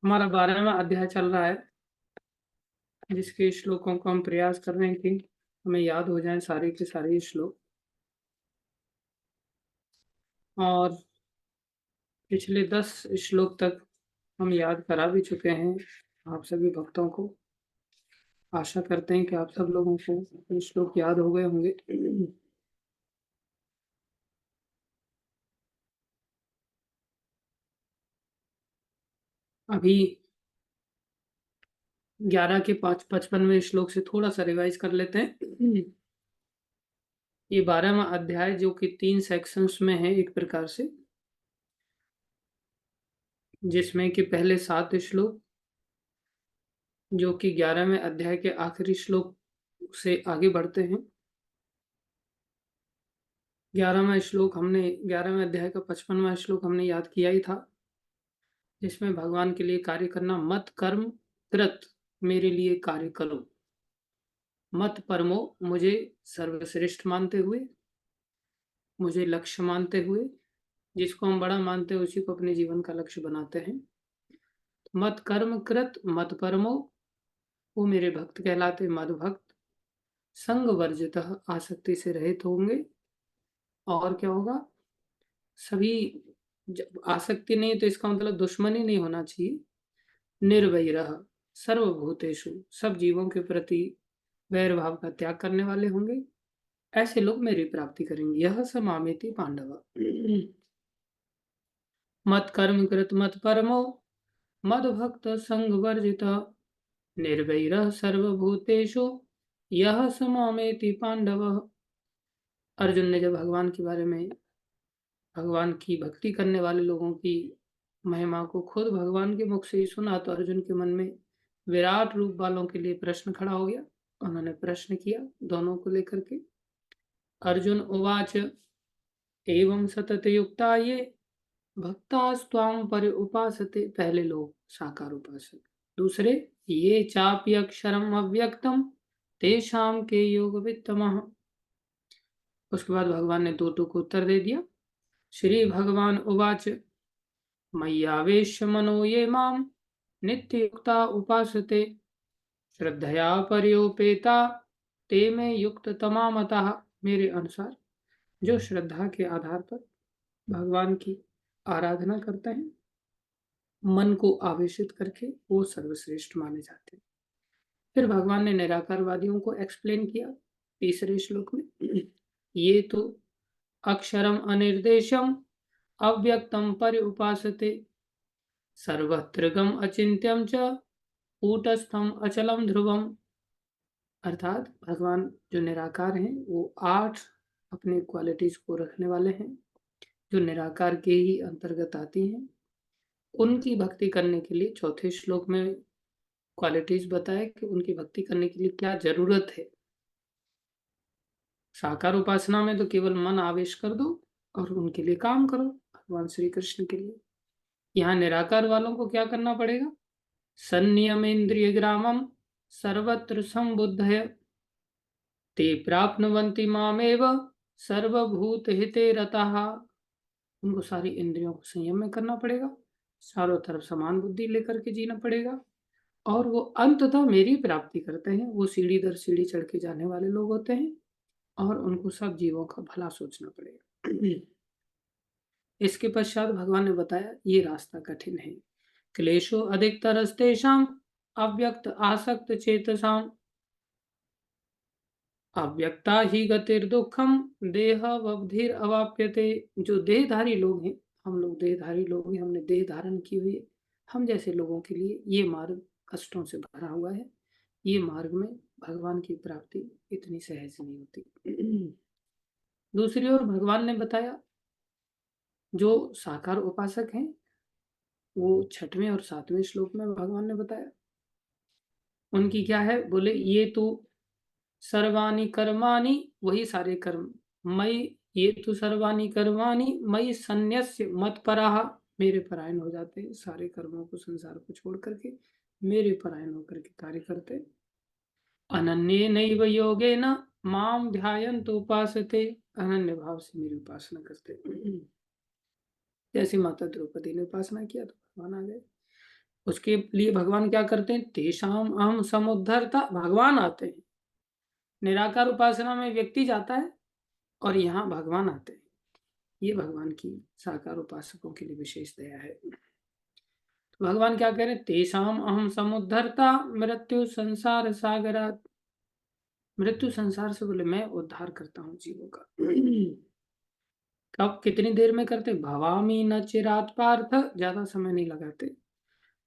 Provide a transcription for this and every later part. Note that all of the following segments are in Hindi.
हमारा 12वां अध्याय चल रहा है, जिसके श्लोकों को हम प्रयास कर रहे हैं कि हमें याद हो जाएं सारे के सारे श्लोक। और पिछले 10 श्लोक तक हम याद करा भी चुके हैं आप सभी भक्तों को। आशा करते हैं कि आप सब लोगों को ये श्लोक याद हो गए होंगे। अभी 11 के 55वें श्लोक से थोड़ा सा रिवाइज कर लेते हैं। ये 12वां अध्याय जो कि 3 सेक्शंस में है एक प्रकार से, जिसमें कि पहले 7 श्लोक जो कि 11वें अध्याय के आखिरी श्लोक से आगे बढ़ते हैं। 11वें अध्याय का 55वां श्लोक हमने याद किया ही था, जिसमें भगवान के लिए कार्य करना, मत कर्म कृत, मेरे लिए कार्य करो, मत परमो, मुझे सर्वश्रेष्ठ मानते हुए, मुझे लक्ष्य मानते हुए। जिसको हम बड़ा मानते हैं उसी को अपने जीवन का लक्ष्य बनाते हैं। मत कर्म कृत मत परमो, वो मेरे भक्त कहलाते, मद भक्त। संग वर्जितः, आसक्ति से रहित होंगे। और क्या होगा, सभी, जब आसक्ति नहीं तो इसका मतलब दुश्मनी नहीं होना चाहिए। निर्वैरः, सर्वभूतेषु, सब जीवों के प्रति वैर भाव का त्याग करने वाले होंगे। ऐसे लोग मेरी प्राप्ति करेंगे। यह स मामेति पांडव। मत कर्म कृत मत परमो, मद भक्त संग वर्जित, निर्वैरः सर्वभूतेषु, यह स मामेति पांडव। अर्जुन ने जब भगवान के बारे में, भगवान की भक्ति करने वाले लोगों की महिमा को खुद भगवान के मुख से ही सुना, तो अर्जुन के मन में विराट रूप वालों के लिए प्रश्न खड़ा हो गया। उन्होंने प्रश्न किया दोनों को लेकर के। अर्जुन उवाच एवं सतत युक्ता ये भक्तास्त्वां पर उपासते। पहले लोग साकार उपासक, दूसरे ये चापि अक्षरम अव्यक्तम तेषाम के योग वित्तमः। उसके बाद भगवान ने दो को उत्तर दे दिया। श्री भगवान उवाच मय्यावेश्य मनो ये माम नित्ययुक्ता उपासते, श्रद्धया पर्योपेता ते में युक्त तमामतः। मेरे अनुसार जो श्रद्धा के आधार पर भगवान की आराधना करते हैं, मन को आवेशित करके, वो सर्वश्रेष्ठ माने जाते हैं। फिर भगवान ने निराकारवादियों को एक्सप्लेन किया तीसरे श्लोक में। ये तो अक्षरम अनिर्देशम अव्यक्तम पर उपासते, सर्वत्रगम अचिंत्यम च कूटस्थम अचलम ध्रुवम। अर्थात भगवान जो निराकार हैं वो 8 अपने क्वालिटीज को रखने वाले हैं, जो निराकार के ही अंतर्गत आती हैं। उनकी भक्ति करने के लिए चौथे श्लोक में क्वालिटीज बताए कि उनकी भक्ति करने के लिए क्या जरूरत है। साकार उपासना में तो केवल मन आवेश कर दो और उनके लिए काम करो, भगवान श्री कृष्ण के लिए। यहाँ निराकार वालों को क्या करना पड़ेगा, संयम इंद्रिय ग्रामम सर्वत्र संबुद्धय ते प्राप्नुवन्ति मामेव सर्वभूत हिते रतः। उनको सारी इंद्रियों को संयम में करना पड़ेगा, चारों तरफ समान बुद्धि लेकर के जीना पड़ेगा, और वो अंततः मेरी प्राप्ति करते हैं। वो सीढ़ी दर सीढ़ी चढ़ के जाने वाले लोग होते हैं, और उनको सब जीवों का भला सोचना पड़ेगा। इसके पश्चात भगवान ने बताया ये रास्ता कठिन है। क्लेशो अधिकतरस्तेषां अव्यक्त आसक्त चेतसाम, अव्यक्ता ही गतिर्दुखम देह वब्धिर अवाप्यते। जो देहधारी लोग हैं, हम लोग देहधारी लोग हैं, हमने देह धारण की हुई है, हम जैसे लोगों के लिए ये मार्ग कष्टों से भरा हुआ है। ये मार्ग में भगवान की प्राप्ति इतनी सहज नहीं होती। दूसरी ओर भगवान ने बताया जो साकार उपासक हैं, वो 6वें और 7वें श्लोक में भगवान ने बताया उनकी क्या है। बोले ये तो सर्वाणी कर्माणि, वही सारे कर्म, मई, ये तो सर्वाणी कर्माणि मई संन्यस्य मत्पराः, मेरे परायण हो जाते हैं। सारे कर्मों को, संसार को छोड़ करके मेरे परायण होकर के कार्य करते। अनन्येनैव योगेन माम ध्यायन्त उपासते, अनन्य भाव से मेरी उपासना करते। जैसे माता द्रौपदी ने उपासना किया तो भगवान आ गए। उसके लिए भगवान क्या करते हैं, तेषाम अहम समुद्धरता, भगवान आते हैं। निराकार उपासना में व्यक्ति जाता है और यहाँ भगवान आते हैं। ये भगवान की साकार उपासकों के लिए विशेष दया है। तो भगवान क्या कह रहे हैं, तेषाम अहम समुद्धरता मृत्यु संसार सागरात। मृत्यु संसार से बोले मैं उद्धार करता हूँ जीवों का। कब, कितनी देर में करते, भवामी न चिरात पार्थ, ज्यादा समय नहीं लगाते।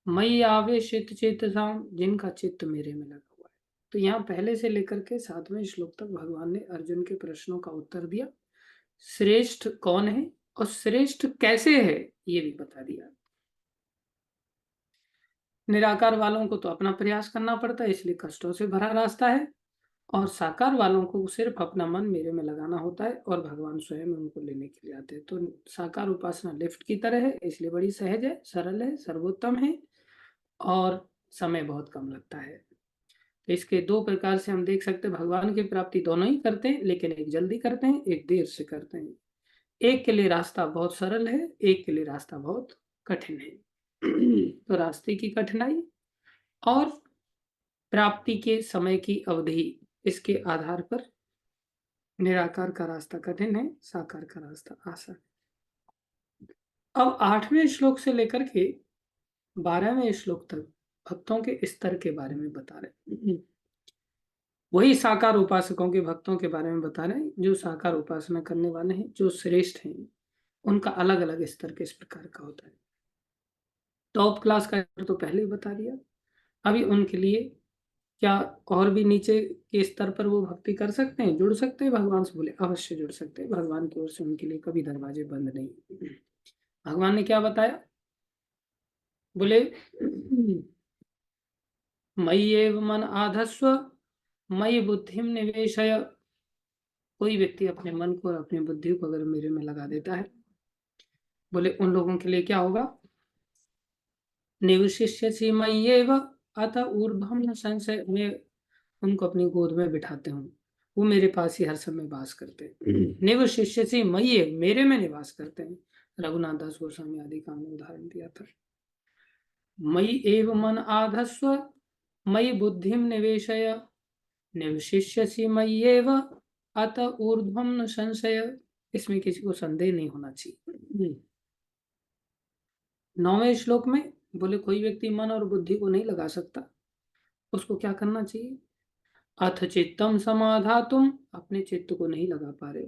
मई आवे चित चेतसाम, जिनका चित्त मेरे में लगा हुआ है। तो यहाँ पहले से लेकर के 7वें श्लोक तक भगवान ने अर्जुन के प्रश्नों का उत्तर दिया। श्रेष्ठ कौन है और श्रेष्ठ कैसे है ये भी बता दिया। निराकार वालों को तो अपना प्रयास करना पड़ता है, इसलिए कष्टों से भरा रास्ता है, और साकार वालों को सिर्फ अपना मन मेरे में लगाना होता है और भगवान स्वयं उनको लेने के लिए आते हैं। तो साकार उपासना लिफ्ट की तरह है, इसलिए बड़ी सहज है, सरल है, सर्वोत्तम है और समय बहुत कम लगता है। तो इसके दो प्रकार से हम देख सकते हैं, भगवान की प्राप्ति दोनों ही करते हैं, लेकिन एक जल्दी करते हैं, एक देर से करते हैं। एक के लिए रास्ता बहुत सरल है, एक के लिए रास्ता बहुत कठिन है। तो रास्ते की कठिनाई और प्राप्ति के समय की अवधि, इसके आधार पर निराकार का रास्ता कठिन है, साकार का रास्ता आसान है। अब 8वें श्लोक से लेकर के 12वें श्लोक तक भक्तों के स्तर के बारे में बता रहे। वही साकार उपासकों के भक्तों के बारे में बता रहे हैं, जो साकार उपासना करने वाले हैं, जो श्रेष्ठ हैं, उनका अलग अलग स्तर किस प्रकार का होता है। टॉप क्लास का तो पहले ही बता दिया। अभी उनके लिए क्या और भी नीचे के स्तर पर वो भक्ति कर सकते हैं, जुड़ सकते हैं भगवान से, बोले अवश्य जुड़ सकते हैं। भगवान की ओर से उनके लिए कभी दरवाजे बंद नहीं। भगवान ने क्या बताया, बोले मयि एव मन आधस्व मयि बुद्धिम निवेशय। कोई व्यक्ति अपने मन को और अपनी बुद्धि को अगर मेरे में लगा देता है, बोले उन लोगों के लिए क्या होगा, निवशिष्यसि मय्येव अत ऊर्ध्वं न संशय। मैं उनको अपनी गोद में बिठाते हूँ, वो मेरे पास ही हर समय वास करते हैं। निवशिष्यसि मय्येव, मेरे में निवास करते हैं। रघुनाथ दास गोस्वामी आदि का हमने उदाहरण दिया था। मयि एव मन आधस्व मयि बुद्धिम निवेशय निवशिष्यसि मय्येव अत ऊर्ध्वं न संशय। इसमें किसी को संदेह नहीं होना चाहिए। 9वें श्लोक में बोले कोई व्यक्ति मन और बुद्धि को नहीं लगा सकता, उसको क्या करना चाहिए, अथ चित्तम समाधातुम, अपने चित्त को नहीं लगा पा रहे,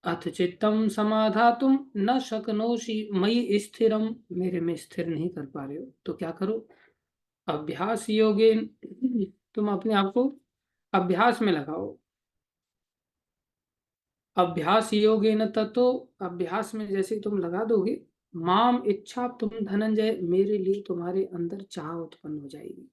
अथ चित्तम समाधातुम न शक्नोषि मयि स्थिरम, मेरे में स्थिर नहीं कर पा रहे हो, तो क्या करो, अभ्यास योगेन, तुम अपने आप को अभ्यास में लगाओ। अभ्यास योगेन ततो, अभ्यास में जैसे तुम लगा दोगे, माम इच्छा तुम धनंजय, मेरे लिए तुम्हारे अंदर चाह उत्पन्न हो जाएगी।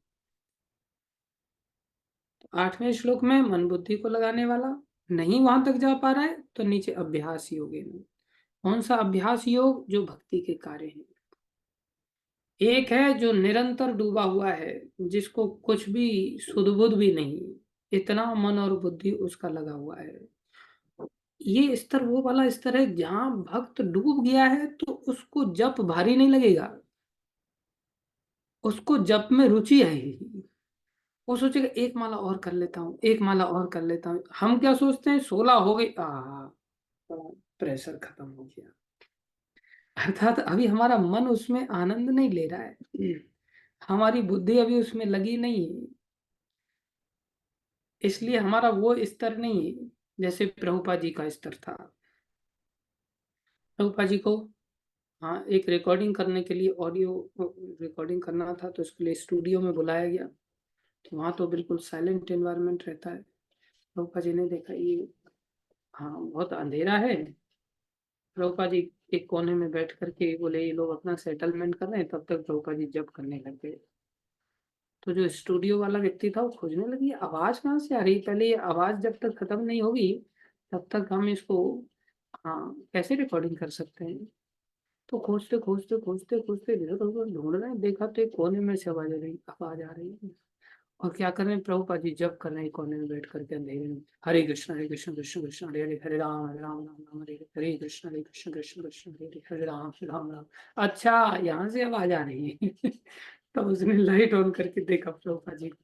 8वें श्लोक में मन बुद्धि को लगाने वाला नहीं वहां तक जा पा रहा है, तो नीचे अभ्यास योग है। कौन सा अभ्यास योग, जो भक्ति के कार्य हैं। एक है जो निरंतर डूबा हुआ है, जिसको कुछ भी सुध बुध भी नहीं, इतना मन और बुद्धि उसका लगा हुआ है। ये स्तर वो वाला स्तर है जहां भक्त डूब गया है, तो उसको जप भारी नहीं लगेगा, उसको जप में रुचि आएगी। वो सोचेगा एक माला और कर लेता हूँ, एक माला और कर लेता हूँ। हम क्या सोचते हैं, 16 हो गई, प्रेशर खत्म हो गया। अर्थात अभी हमारा मन उसमें आनंद नहीं ले रहा है, हमारी बुद्धि अभी उसमें लगी नहीं है, इसलिए हमारा वो स्तर नहीं है जैसे प्रभुपा जी का स्तर था। प्रभुपा जी को, हाँ, एक रिकॉर्डिंग करने के लिए, ऑडियो रिकॉर्डिंग करना था, तो इसके लिए स्टूडियो में बुलाया गया। तो वहाँ तो बिल्कुल साइलेंट एनवायरनमेंट रहता है। प्रभुपा जी ने देखा ये, हाँ बहुत अंधेरा है। प्रभुपा जी एक कोने में बैठ करके बोले ये लोग अपना सेटलमेंट कर रहे हैं, तब तक प्रभुपा जी जब करने लग गए। तो जो स्टूडियो वाला व्यक्ति था वो खोजने लगी आवाज कहाँ से आ रही है, पहले ये आवाज जब तक खत्म नहीं होगी तब तक हम इसको, हाँ, कैसे रिकॉर्डिंग कर सकते हैं। तो खोजते खोजते खोजते खोजते इधर उधर ढूंढ रहे हैं, देखा तो एक कोने में से आवाज आ रही है। और क्या कर रहे हैं, प्रभुपाद जी जप कर रहे हैं कोने में बैठ करके अंधेरे में, हरे कृष्ण कृष्ण कृष्ण हरे हरे, हरे राम राम राम हरे हरे, हरे कृष्ण कृष्ण कृष्ण हरे हरे, हरे राम राम। अच्छा, यहाँ से आवाज आ रही है। तो उसने लाइट ऑन करके देखा प्रभुपाद जी को।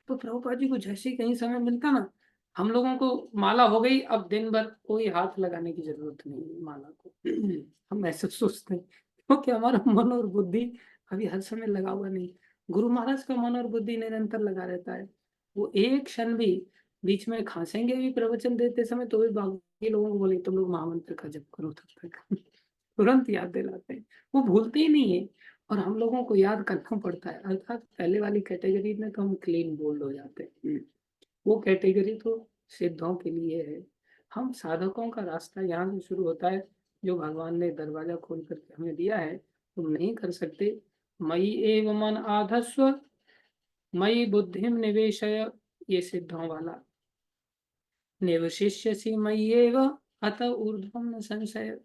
तो प्रभुपाद जी को जैसे ही कहीं समय मिलता ना, हम लोगों को माला हो गई, अब दिन भर कोई हाथ लगाने की जरूरत नहीं है माला को। हम ऐसे सोचते हैं क्योंकि हमारा मन और बुद्धि अभी हर समय लगा हुआ नहीं। गुरु महाराज का मन और बुद्धि निरंतर लगा रहता है। वो एक क्षण भी बीच में खांसेंगे भी प्रवचन देते समय, तो भी बाकी लोगों को बोले तुम लोग महामंत्र का जप करो तब तक। तुरंत याद दिलाते हैं, वो भूलते ही नहीं है। और हम लोगों को याद करना पड़ता है, अर्थात पहले वाली कैटेगरी में तो हम क्लीन बोल्ड हो जाते हैं। वो कैटेगरी तो सिद्धों के लिए है। हम साधकों का रास्ता यहाँ से शुरू होता है, जो भगवान ने दरवाजा खोल करके हमें दिया है, तुम नहीं कर सकते। मयि एव मन आधस्व मयि बुद्धिम निवेशय, ये सिद्धों वाला। निवशिष्यसि मय्येव अतः ऊर्ध्वं न संशय।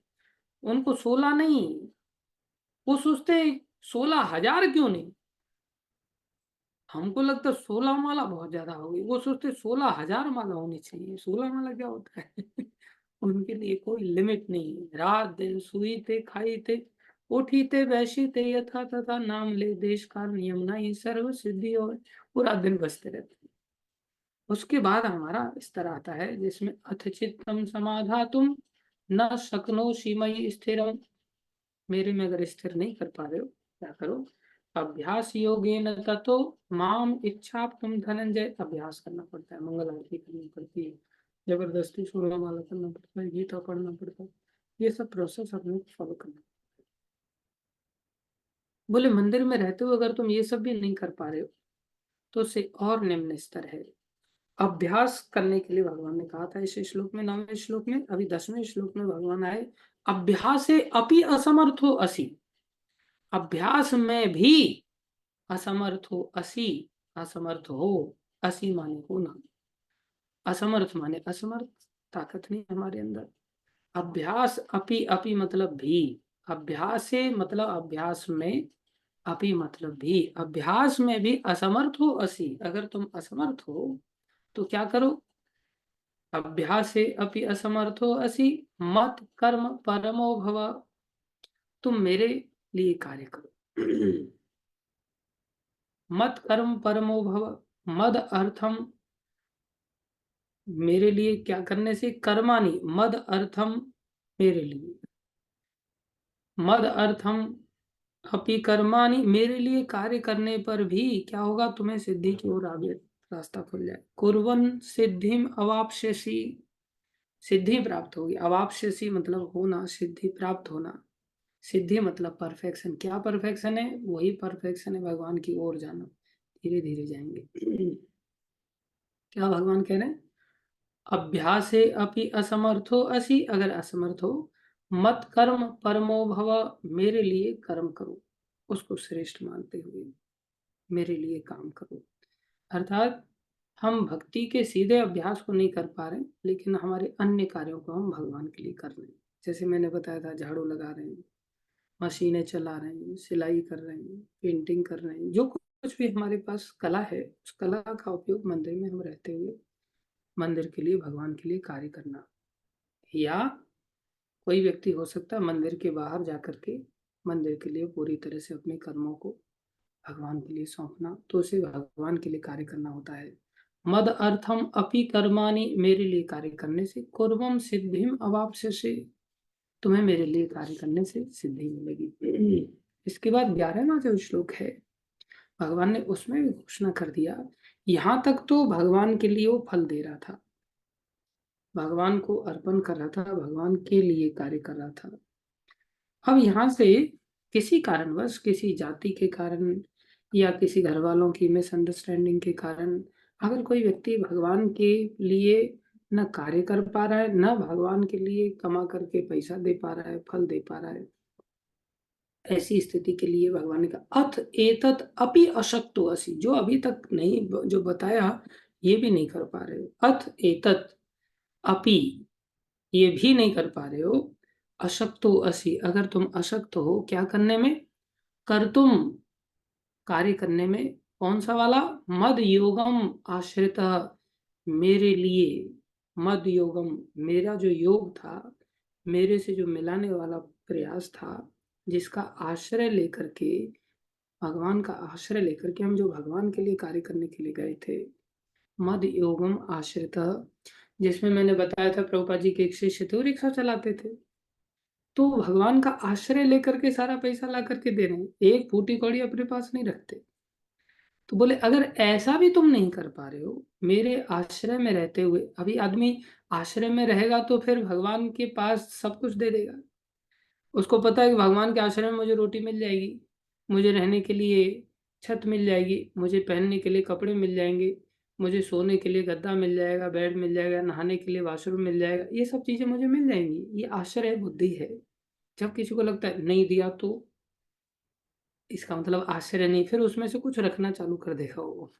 उनको 16 नहीं, वो सोचते 16,000 क्यों नहीं। हमको लगता 16 माला बहुत ज्यादा होगी, वो सोचते 16,000 माला होनी चाहिए। 16 माला क्या होता है। उनके लिए कोई लिमिट नहीं है। रात दिन सुईते खाईते उठीते बैठीते यथा तथा नाम ले देश काल नियम नहीं सर्व सिद्धि और पूरा दिन बसते रहते हैं। उसके बाद हमारा स्तर आता है जिसमें अथ चित्तम समाधातुम न शक्नोषि मयि स्थिरम। मेरे में अगर स्थिर नहीं कर पा रहे हो, क्या करो, अभ्यास योगेन ततो माम इच्छा तुम धनंजय। अभ्यास करना पड़ता है, मंगल आरती करनी पड़ती है, जबरदस्ती सूर्यमाला करना पड़ता है, गीता पढ़ना पड़ता है। ये सब प्रोसेस अपने फॉलो करना। बोले मंदिर में रहते हुए अगर तुम ये सब भी नहीं कर पा रहे हो, तो उससे और निम्न स्तर है। अभ्यास करने के लिए भगवान ने कहा था इस श्लोक में, 9वें श्लोक में। अभी 10वें श्लोक में भगवान आए, अभ्यास अपि असमर्थो असि। अभ्यास में भी असमर्थ हो असी, असमर्थ हो, असी माने होना, असमर्थ माने असमर्थ, ताकत नहीं हमारे अंदर। अभ्यास अपि, अपि मतलब भी, अभ्यास से मतलब अभ्यास में, अपि मतलब भी, अभ्यास में भी असमर्थ हो असी। अगर तुम असमर्थ हो तो क्या करो, अभ्यास से अपि असमर्थो असि मत कर्म परमो भव। तुम मेरे लिए कार्य करो। मत कर्म परमो भव, मद अर्थम, मेरे लिए क्या करने से, कर्माणि मद अर्थम, मेरे लिए, मद अर्थम अपि कर्माणि, मेरे लिए कार्य करने पर भी क्या होगा, तुम्हें सिद्धि की ओर आगे रास्ता खुल जाए। कुर्वन् सिद्धिम अवाप्स्यसि, सिद्धि प्राप्त होगी। अवाप्स्यसि मतलब होना, सिद्धि प्राप्त होना। सिद्धि मतलब परफेक्शन। क्या परफेक्शन है, वही परफेक्शन है भगवान की ओर जाना। धीरे धीरे जाएंगे। क्या भगवान कह रहे हैं, अभ्यासे अपि असमर्थो असि, अगर असमर्थ हो, मत कर्म परमो भव, मेरे लिए कर्म करो, उसको श्रेष्ठ मानते हुए मेरे लिए काम करो। अर्थात हम भक्ति के सीधे अभ्यास को नहीं कर पा रहे, लेकिन हमारे अन्य कार्यों को हम भगवान के लिए कर रहे हैं। जैसे मैंने बताया था, झाड़ू लगा रहे हैं, मशीनें चला रहे हैं, सिलाई कर रहे हैं, पेंटिंग कर रहे हैं, जो कुछ भी हमारे पास कला है, उस कला का उपयोग मंदिर में हम रहते हुए मंदिर के लिए, भगवान के लिए कार्य करना। या कोई व्यक्ति हो सकता है मंदिर के बाहर जाकर के मंदिर के लिए पूरी तरह से अपने कर्मों को भगवान के लिए सौंपना, तो उसे भगवान के लिए कार्य करना होता है। मद अर्थम अपि कर्माणि, मेरे लिए कार्य करने से, कुर्वम सिद्धिम अवाप्स्य से, तुम्हें मेरे लिए कार्य करने से सिद्धि मिलेगी। इसके बाद 11वां जो श्लोक है, भगवान ने उसमें भी घोषणा कर दिया। यहाँ तक तो भगवान के लिए वो फल दे रहा था, भगवान को अर्पण कर रहा था, भगवान के लिए कार्य कर रहा था। अब यहाँ से किसी कारणवश, किसी जाति के कारण या किसी घर वालों की मिसअंडरस्टैंडिंग के कारण, अगर कोई व्यक्ति भगवान के लिए न कार्य कर पा रहा है, न भगवान के लिए कमा करके पैसा दे पा रहा है, फल दे पा रहा है, ऐसी स्थिति के लिए भगवान ने कहा अथ एतत अपि अशक्तो असि, जो अभी तक नहीं, जो बताया ये भी नहीं कर पा रहे हो, अथ एतत अपि, ये भी नहीं कर पा रहे हो, अशक्तो असि, अगर तुम अशक्त हो क्या करने में, कर तुम, कार्य करने में, कौन सा वाला? मद योगम आश्रित, मेरे लिए मद योगम, मेरा जो योग था, मेरे से जो मिलाने वाला प्रयास था, जिसका आश्रय लेकर के, भगवान का आश्रय लेकर के हम जो भगवान के लिए कार्य करने के लिए गए थे, मद योगम आश्रित, जिसमें मैंने बताया था प्रभुपाद जी के एक शिष्य थे, वो रिक्शा चलाते थे, तो भगवान का आश्रय लेकर के सारा पैसा ला करके दे रहे हैं, एक फूटी कौड़ी अपने पास नहीं रखते। तो बोले अगर ऐसा भी तुम नहीं कर पा रहे हो मेरे आश्रय में रहते हुए, अभी आदमी आश्रय में रहेगा तो फिर भगवान के पास सब कुछ दे देगा, उसको पता है कि भगवान के आश्रय में मुझे रोटी मिल जाएगी, मुझे रहने के लिए छत मिल जाएगी, मुझे पहनने के लिए कपड़े मिल जाएंगे, मुझे सोने के लिए गद्दा मिल जाएगा, बेड मिल जाएगा, नहाने के लिए वॉशरूम मिल जाएगा, ये सब चीजें मुझे मिल जाएंगी, ये आश्रय बुद्धि है। जब किसी को लगता है नहीं दिया तो इसका मतलब आश्चर्य नहीं, फिर उसमें से कुछ रखना चालू कर देगा वो,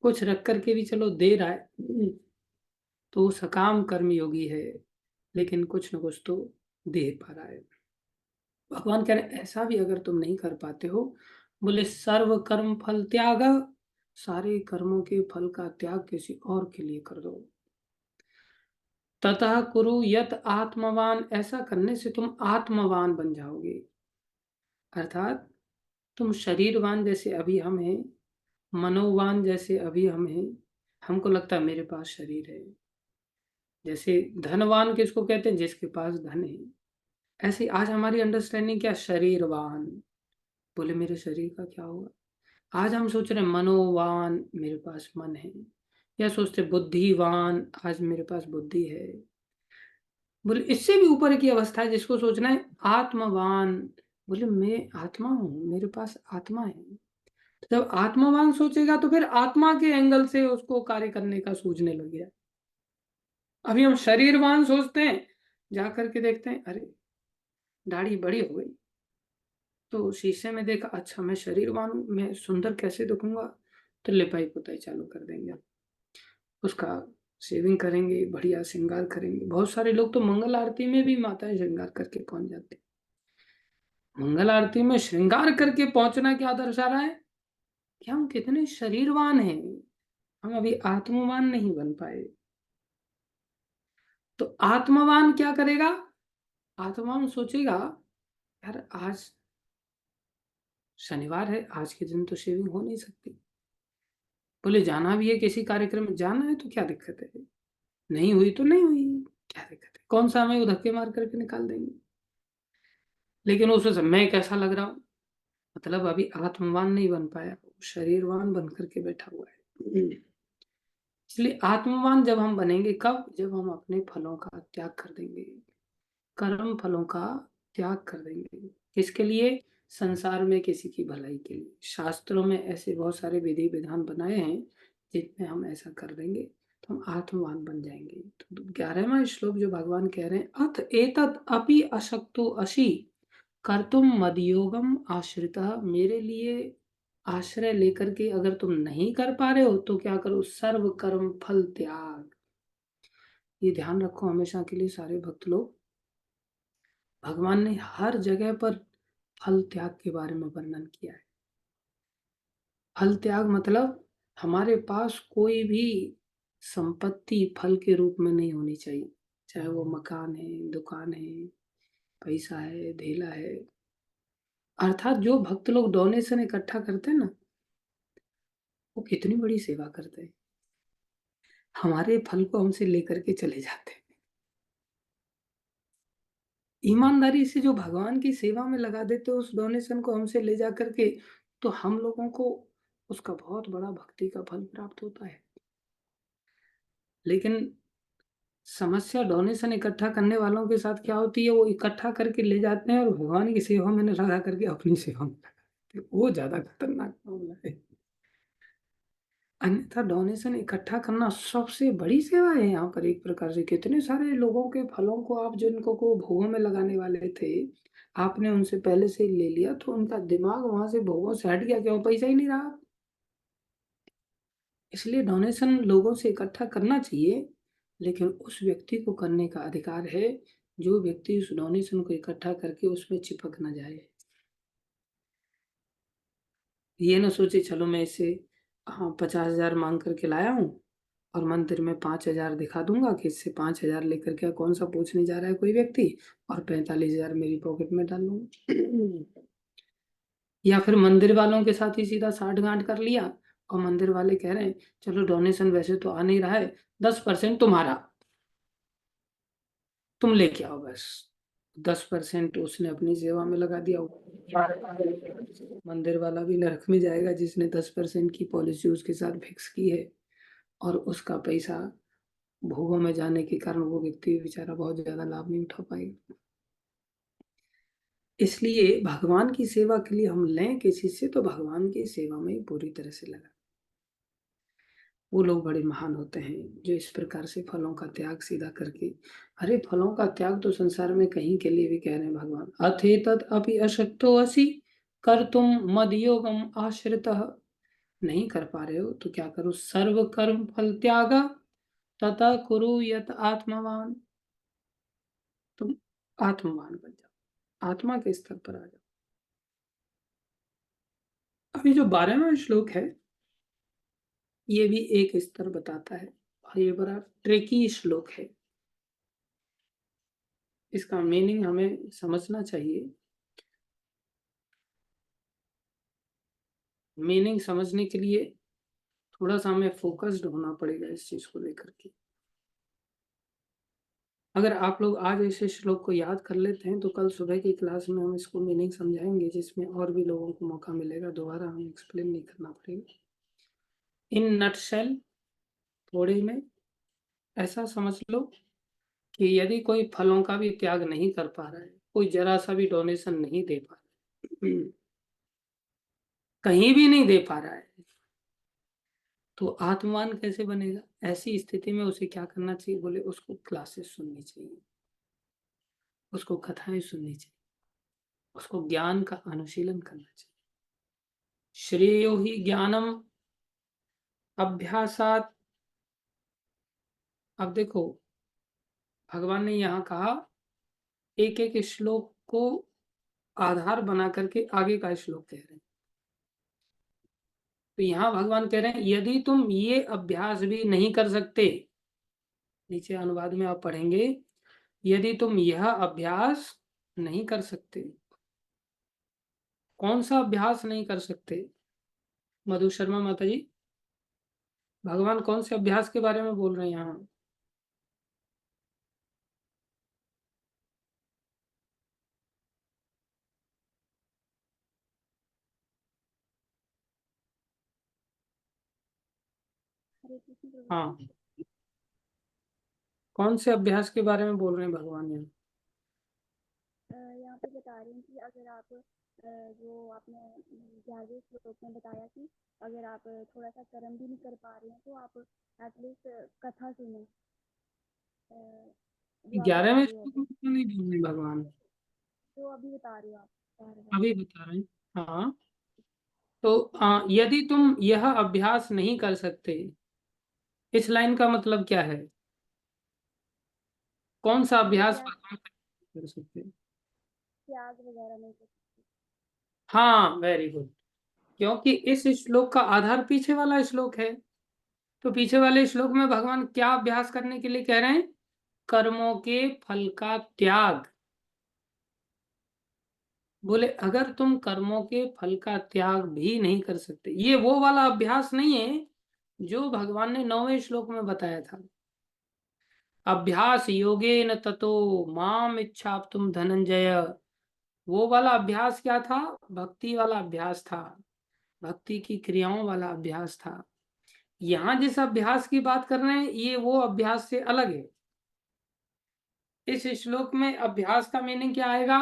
कुछ रख करके भी चलो दे रहा है तो वो सकाम कर्म योगी है, लेकिन कुछ न कुछ तो दे पा रहा है। भगवान कह रहे ऐसा भी अगर तुम नहीं कर पाते हो, बोले सर्व कर्म फल त्याग, सारे कर्मों के फल का त्याग किसी और के लिए कर दो। ततः कुरु यत आत्मवान, ऐसा करने से तुम आत्मवान बन जाओगे, अर्थात तुम शरीरवान जैसे अभी हम हैं, मनोवान जैसे अभी हम हैं, हमको लगता है मेरे पास शरीर है, जैसे धनवान किसको कहते हैं? जिसके पास धन है। ऐसे आज हमारी अंडरस्टैंडिंग क्या? शरीरवान, बोले मेरे शरीर का क्या होगा? आज हम सोच रहे हैं मनोवान, मेरे पास मन है, या सोचते बुद्धिवान, आज मेरे पास बुद्धि है। बोले इससे भी ऊपर की अवस्था है जिसको सोचना है आत्मवान, बोले मैं आत्मा हूं, मेरे पास आत्मा है। जब आत्मवान सोचेगा तो फिर आत्मा के एंगल से उसको कार्य करने का सूझने लग गया। अभी हम शरीरवान सोचते हैं, जा करके देखते हैं अरे दाढ़ी बड़ी हो गई, तो शीशे में देखा अच्छा मैं शरीरवान हूं, मैं सुंदर कैसे दिखूंगा, तो लिपाई पुताई चालू कर देंगे, उसका शेविंग करेंगे, बढ़िया श्रृंगार करेंगे। बहुत सारे लोग तो मंगल आरती में भी माताएं श्रृंगार करके पहुंच जाते हैं। मंगल आरती में श्रृंगार करके पहुंचना क्या दर्शा रहा है? कि हम कितने शरीरवान हैं, हम अभी आत्मवान नहीं बन पाए। तो आत्मवान क्या करेगा? आत्मवान सोचेगा यार आज शनिवार है, आज के दिन तो शेविंग हो नहीं सकती, बोले जाना भी है किसी कार्यक्रम में, जाना है तो क्या दिक्कत है, नहीं हुई तो नहीं हुई, क्या दिक्कत है, कौन सा हमें वो धक्के मार करके निकाल देंगे। लेकिन उस समय मैं कैसा लग रहा हूँ, मतलब अभी आत्मवान नहीं बन पाया, शरीरवान बन करके बैठा हुआ है। इसलिए आत्मवान जब हम बनेंगे कब? जब हम अपने फलों का त्याग कर देंगे, कर्म फलों का त्याग कर देंगे। किसके लिए? संसार में किसी की भलाई के लिए। शास्त्रों में ऐसे बहुत सारे विधि विधान बनाए हैं जिनमें हम ऐसा कर देंगे तो हम आत्मवान बन जाएंगे। तो 11वां श्लोक जो भगवान कह रहे हैं, अथ एतत् अपि अशक्तो अशी कर्तुम मदयोगम आश्रिता, मेरे लिए आश्रय लेकर के अगर तुम नहीं कर पा रहे हो तो क्या करो? सर्व कर्म फल त्याग। ये ध्यान रखो हमेशा के लिए सारे भक्त लोग, भगवान ने हर जगह पर फल त्याग के बारे में वर्णन किया है। फल त्याग मतलब हमारे पास कोई भी संपत्ति फल के रूप में नहीं होनी चाहिए, चाहे वो मकान है, दुकान है, पैसा है, धेला है। अर्थात जो भक्त लोग डोनेशन इकट्ठा करते हैं ना, वो कितनी बड़ी सेवा करते हैं, हमारे फल को हमसे लेकर के चले जाते हैं। ईमानदारी से जो भगवान की सेवा में लगा देते हो उस डोनेशन को हमसे ले जा करके, तो हम लोगों को उसका बहुत बड़ा भक्ति का फल प्राप्त होता है। लेकिन समस्या डोनेशन इकट्ठा करने वालों के साथ क्या होती है? वो इकट्ठा करके ले जाते हैं और भगवान की सेवा में न लगा करके अपनी सेवा में लगा देते हैं। वो ज्यादा खतरनाक मामला है। अन्यथा डोनेशन इकट्ठा करना सबसे बड़ी सेवा है। यहाँ पर एक प्रकार से कितने सारे लोगों के फलों को आप जिनको को भोगों में लगाने वाले थे, आपने उनसे पहले से ही ले लिया तो उनका दिमाग वहां से भोगों से हट गया, क्यों? पैसा ही नहीं रहा। इसलिए डोनेशन लोगों से इकट्ठा करना चाहिए, लेकिन उस व्यक्ति को करने का अधिकार है जो व्यक्ति उस डोनेशन को इकट्ठा करके उसमें चिपक ना जाए। ये ना सोचे चलो मैं इससे 50,000 मांग करके लाया हूँ और मंदिर में 5,000 दिखा दूंगा कि इससे 5,000 लेकर के कौन सा पूछने जा रहा है कोई व्यक्ति, और 45,000 मेरी पॉकेट में डाल लूंगा। या फिर मंदिर वालों के साथ ही सीधा साठ गांठ कर लिया, और मंदिर वाले कह रहे हैं चलो डोनेशन वैसे तो आ नहीं रहा है, 10% तुम्हारा, तुम लेके आओ बस। 10% उसने अपनी सेवा में लगा दिया। मंदिर वाला भी नरक में जाएगा जिसने 10% की पॉलिसी उसके साथ फिक्स की है, और उसका पैसा भोगों में जाने के कारण वो व्यक्ति बेचारा बहुत ज्यादा लाभ नहीं उठा पाएगा। इसलिए भगवान की सेवा के लिए हम लें किसी से तो भगवान की सेवा में पूरी तरह से लगा। वो लोग बड़े महान होते हैं जो इस प्रकार से फलों का त्याग सीधा करके, अरे फलों का त्याग तो संसार में कहीं के लिए भी कह रहे हैं भगवान, अथे तद अपि अशक्तो असि कर तुम मद योगम आश्रित, नहीं कर पा रहे हो तो क्या करो, सर्व कर्म फल त्यागा तथा कुरु यत आत्मवान, तुम आत्मवान बन जाओ, आत्मा के स्तर पर आ जाओ। अभी जो 12वां श्लोक है ये भी एक स्तर बताता है, और ये बड़ा ट्रिकी श्लोक है, इसका मीनिंग हमें समझना चाहिए। मीनिंग समझने के लिए थोड़ा सा हमें फोकस्ड होना पड़ेगा इस चीज को लेकर के। अगर आप लोग आज ऐसे श्लोक को याद कर लेते हैं तो कल सुबह की क्लास में हम इसको मीनिंग समझाएंगे, जिसमें और भी लोगों को मौका मिलेगा, दोबारा हमें एक्सप्लेन नहीं करना पड़ेगा। इन नटशेल, थोड़े में ऐसा समझ लो कि यदि कोई फलों का भी त्याग नहीं कर पा रहा है, कोई जरा सा भी डोनेशन नहीं दे पा रहा है, कहीं भी नहीं दे पा रहा है, तो आत्मवान कैसे बनेगा? ऐसी स्थिति में उसे क्या करना चाहिए? बोले उसको क्लासेस सुननी चाहिए, उसको कथाएं सुननी चाहिए, उसको ज्ञान का अनुशीलन करना चाहिए। श्रेयो ही ज्ञानम अभ्यासात। अब देखो भगवान ने यहाँ कहा, एक एक श्लोक को आधार बना करके आगे का श्लोक कह रहे हैं। तो यहाँ भगवान कह रहे हैं यदि तुम ये अभ्यास भी नहीं कर सकते, नीचे अनुवाद में आप पढ़ेंगे, यदि तुम यह अभ्यास नहीं कर सकते, कौन सा अभ्यास नहीं कर सकते? मधु शर्मा माता जी, भगवान कौन से अभ्यास के बारे में बोल रहे हैं यहाँ? हरे कृष्ण प्रभु जी। हाँ, कौन से अभ्यास के बारे में बोल रहे हैं भगवान यहाँ? यहाँ पे बता रही हूँ कि अगर आप जो आपने 11वें श्लोक में बताया कि अगर आप थोड़ा सा कर्म भी नहीं कर पा रहे हैं तो आप एटलीस्ट कथा सुने, जो आप बता 11वें रहे हो श्लोक अभी, में क्यों नहीं बोल रहे भगवान? जो अभी बता रहे हो आप 11वां। अभी बता रहे हैं। हाँ, तो यदि तुम यह अभ्यास नहीं कर सकते, इस लाइन का मतलब क्या है? कौन सा ये अभ्यास त्याग भगवान नहीं कर सकते? त्याग वगैरह नहीं कर सकते। हाँ, वेरी गुड। क्योंकि इस श्लोक का आधार पीछे वाला श्लोक है, तो पीछे वाले श्लोक में भगवान क्या अभ्यास करने के लिए कह रहे हैं? कर्मों के फल का त्याग। बोले अगर तुम कर्मों के फल का त्याग भी नहीं कर सकते, ये वो वाला अभ्यास नहीं है जो भगवान ने 9वें श्लोक में बताया था। अभ्यास योगेन ततो माम इच्छा तुम धनंजय, वो वाला अभ्यास क्या था? भक्ति वाला अभ्यास था, भक्ति की क्रियाओं वाला अभ्यास था। यहाँ जिस अभ्यास की बात कर रहे हैं ये वो अभ्यास से अलग है। इस श्लोक में अभ्यास का मीनिंग क्या आएगा?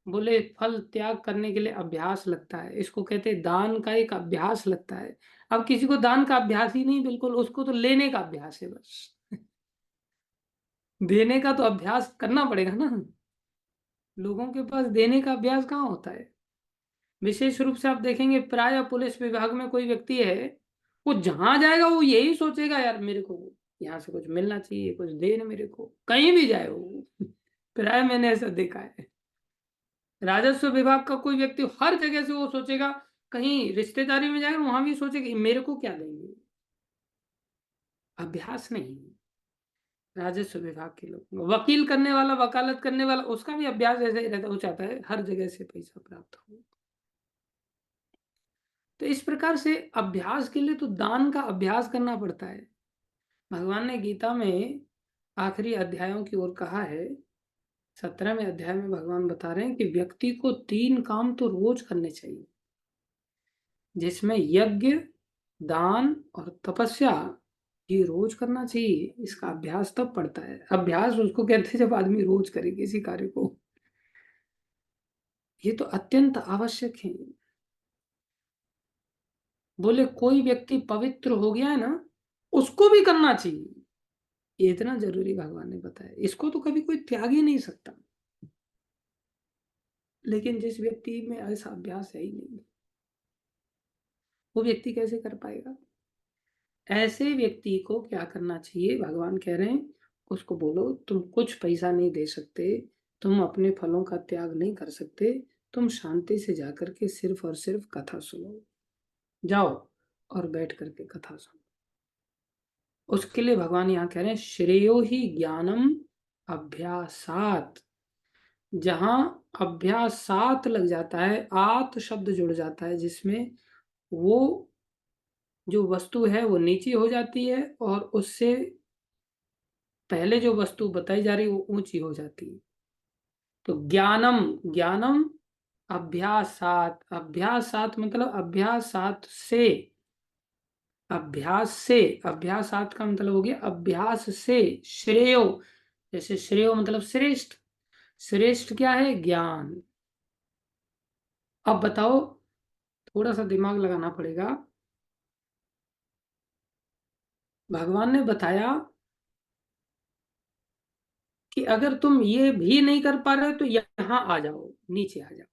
बोले फल त्याग करने के लिए अभ्यास लगता है, इसको कहते हैं दान का एक अभ्यास लगता है। अब किसी को दान का अभ्यास ही नहीं, बिल्कुल उसको तो लेने का अभ्यास है बस। देने का तो अभ्यास करना पड़ेगा ना, लोगों के पास देने का अभ्यास कहाँ होता है? विशेष रूप से आप देखेंगे प्राय पुलिस विभाग में कोई व्यक्ति है, वो जहां जाएगा वो यही सोचेगा यार मेरे को यहाँ से कुछ मिलना चाहिए, कुछ दे ना मेरे को, कहीं भी जाए वो। प्राय मैंने ऐसा देखा है। राजस्व विभाग का कोई व्यक्ति हर जगह से वो सोचेगा कहीं रिश्तेदारी में जाकर वहां भी सोचे कि मेरे को क्या देंगे। अभ्यास नहीं। राजस्व विभाग के लोग, वकील करने वाला, वकालत करने वाला, उसका भी अभ्यास ऐसे ही रहता, वो चाहता है हर जगह से पैसा प्राप्त हो। तो इस प्रकार से अभ्यास के लिए तो दान का अभ्यास करना पड़ता है। भगवान ने गीता में आखिरी अध्यायों की ओर कहा है, 17वें अध्याय में भगवान बता रहे हैं कि व्यक्ति को 3 काम तो रोज करने चाहिए, जिसमें यज्ञ, दान और तपस्या ये रोज करना चाहिए। इसका अभ्यास तब पड़ता है। अभ्यास उसको कहते हैं जब आदमी रोज करे किसी कार्य को। ये तो अत्यंत आवश्यक है। बोले कोई व्यक्ति पवित्र हो गया है ना, उसको भी करना चाहिए। ये इतना जरूरी भगवान ने बताया, इसको तो कभी कोई त्याग ही नहीं सकता। लेकिन जिस व्यक्ति में ऐसा अभ्यास है ही नहीं, वो व्यक्ति कैसे कर पाएगा। ऐसे व्यक्ति को क्या करना चाहिए, भगवान कह रहे हैं उसको बोलो तुम कुछ पैसा नहीं दे सकते, तुम अपने फलों का त्याग नहीं कर सकते, तुम शांति से जाकर के सिर्फ और सिर्फ कथा सुनो। जाओ और बैठ करके कथा सुनो। उसके लिए भगवान यहाँ कह रहे हैं श्रेयो ही ज्ञानम अभ्यासात। जहां अभ्यासात लग जाता है, आत शब्द जुड़ जाता है, जिसमें वो जो वस्तु है वो नीची हो जाती है और उससे पहले जो वस्तु बताई जा रही है वो ऊंची हो जाती है। तो ज्ञानम, ज्ञानम अभ्यासात, अभ्यासात मतलब अभ्यासात से, अभ्यास से, अभ्यासात का मतलब हो गया अभ्यास से। श्रेयो, जैसे श्रेयो मतलब श्रेष्ठ, श्रेष्ठ क्या है, ज्ञान। अब बताओ, थोड़ा सा दिमाग लगाना पड़ेगा। भगवान ने बताया कि अगर तुम ये भी नहीं कर पा रहे तो यहां आ जाओ, नीचे आ जाओ।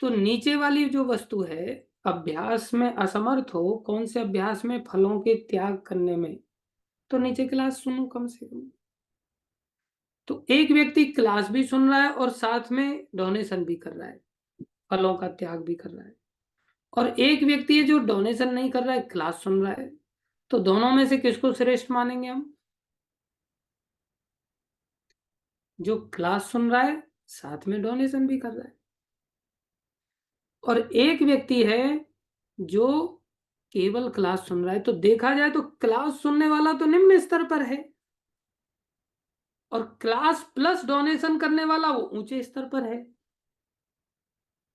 तो नीचे वाली जो वस्तु है, अभ्यास में असमर्थ हो, कौन से अभ्यास में, फलों के त्याग करने में, तो नीचे क्लास सुनो कम से कम। तो एक व्यक्ति क्लास भी सुन रहा है और साथ में डोनेशन भी कर रहा है, फलों का त्याग भी कर रहा है। और एक व्यक्ति है जो डोनेशन नहीं कर रहा है, क्लास सुन रहा है। तो दोनों में से किसको श्रेष्ठ मानेंगे हम। जो क्लास सुन रहा है साथ में डोनेशन भी कर रहा है। और एक व्यक्ति है जो केवल क्लास सुन रहा है, तो देखा जाए तो क्लास सुनने वाला तो निम्न स्तर पर है और क्लास प्लस डोनेशन करने वाला वो ऊंचे स्तर पर है।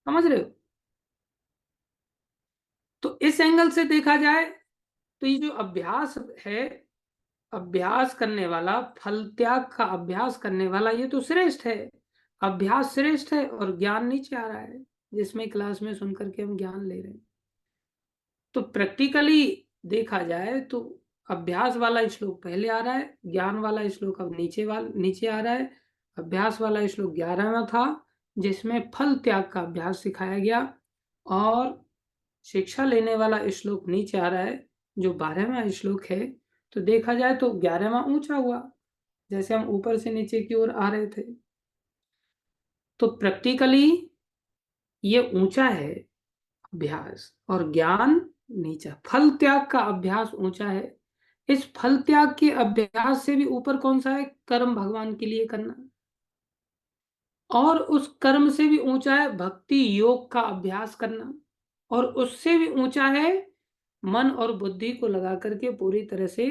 समझ रहे हो। तो इस एंगल से देखा जाए तो ये जो अभ्यास है, अभ्यास करने वाला, फल त्याग का अभ्यास करने वाला, ये तो श्रेष्ठ है। अभ्यास श्रेष्ठ है और ज्ञान नीचे आ रहा है, जिसमें क्लास में सुन करके हम ज्ञान ले रहे हैं। तो प्रैक्टिकली देखा जाए तो अभ्यास वाला श्लोक पहले आ रहा है, ज्ञान वाला श्लोक अब नीचे आ रहा है। अभ्यास वाला श्लोक 11वां था, जिसमें फल त्याग का अभ्यास सिखाया गया, और शिक्षा लेने वाला श्लोक नीचे आ रहा है जो 12वां श्लोक है। तो देखा जाए तो 11वां ऊंचा हुआ, जैसे हम ऊपर से नीचे की ओर आ रहे थे। तो प्रैक्टिकली ये ऊंचा है अभ्यास, और ज्ञान नीचा। फल त्याग का अभ्यास ऊंचा है। इस फल त्याग के अभ्यास से भी ऊपर कौन सा है, कर्म भगवान के लिए करना। और उस कर्म से भी ऊंचा है भक्ति योग का अभ्यास करना। और उससे भी ऊंचा है मन और बुद्धि को लगा करके पूरी तरह से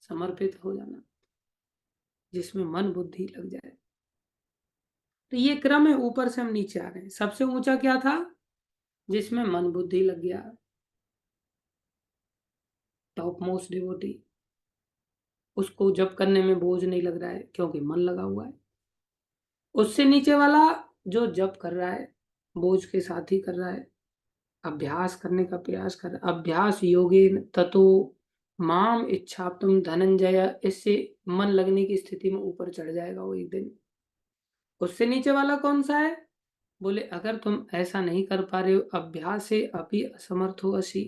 समर्पित हो जाना, जिसमें मन बुद्धि लग जाए। तो ये क्रम है, ऊपर से हम नीचे आ रहे हैं। सबसे ऊंचा क्या था, जिसमें मन बुद्धि लग गया, टॉप मोस्ट डिवोटी। उसको जप करने में बोझ नहीं लग रहा है क्योंकि मन लगा हुआ है। उससे नीचे वाला जो जप कर रहा है, बोझ के साथ ही कर रहा है, अभ्यास करने का प्रयास कर रहा है। अभ्यास योगेन ततो माम इच्छाप्तुम धनंजय, इससे मन लगने की स्थिति में ऊपर चढ़ जाएगा वो एक दिन। उससे नीचे वाला कौन सा है, बोले अगर तुम ऐसा नहीं कर पा रहे हो, अभ्यास से अभी असमर्थ हो असी,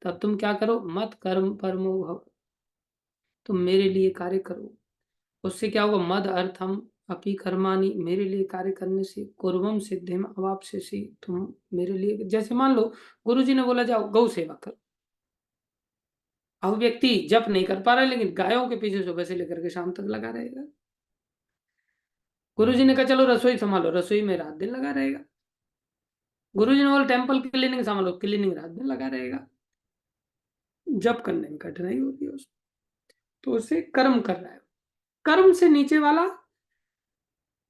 तब तुम क्या करो, मत कर्म परमो भव, तुम मेरे लिए कार्य करो। उससे क्या होगा, मद अर्थम अपि कर्माणि, मेरे लिए कार्य करने से, कुर्वम सिद्धिम अवाप्स्यसि, तुम मेरे लिए, जैसे मान लो गुरुजी ने बोला जाओ गौ सेवा करो, अब व्यक्ति जप नहीं कर पा रहा है लेकिन गायों के पीछे सुबह से लेकर के शाम तक लगा रहेगा। गुरुजी ने कहा चलो रसोई संभालो, रसोई में रात दिन लगा रहेगा। गुरुजी ने बोला टेम्पल क्लीनिंग संभालो, क्लीनिंग रात दिन लगा रहेगा। जप करने में कठिनाई होगी उसको, तो उसे कर्म कर रहा है। कर्म से नीचे वाला,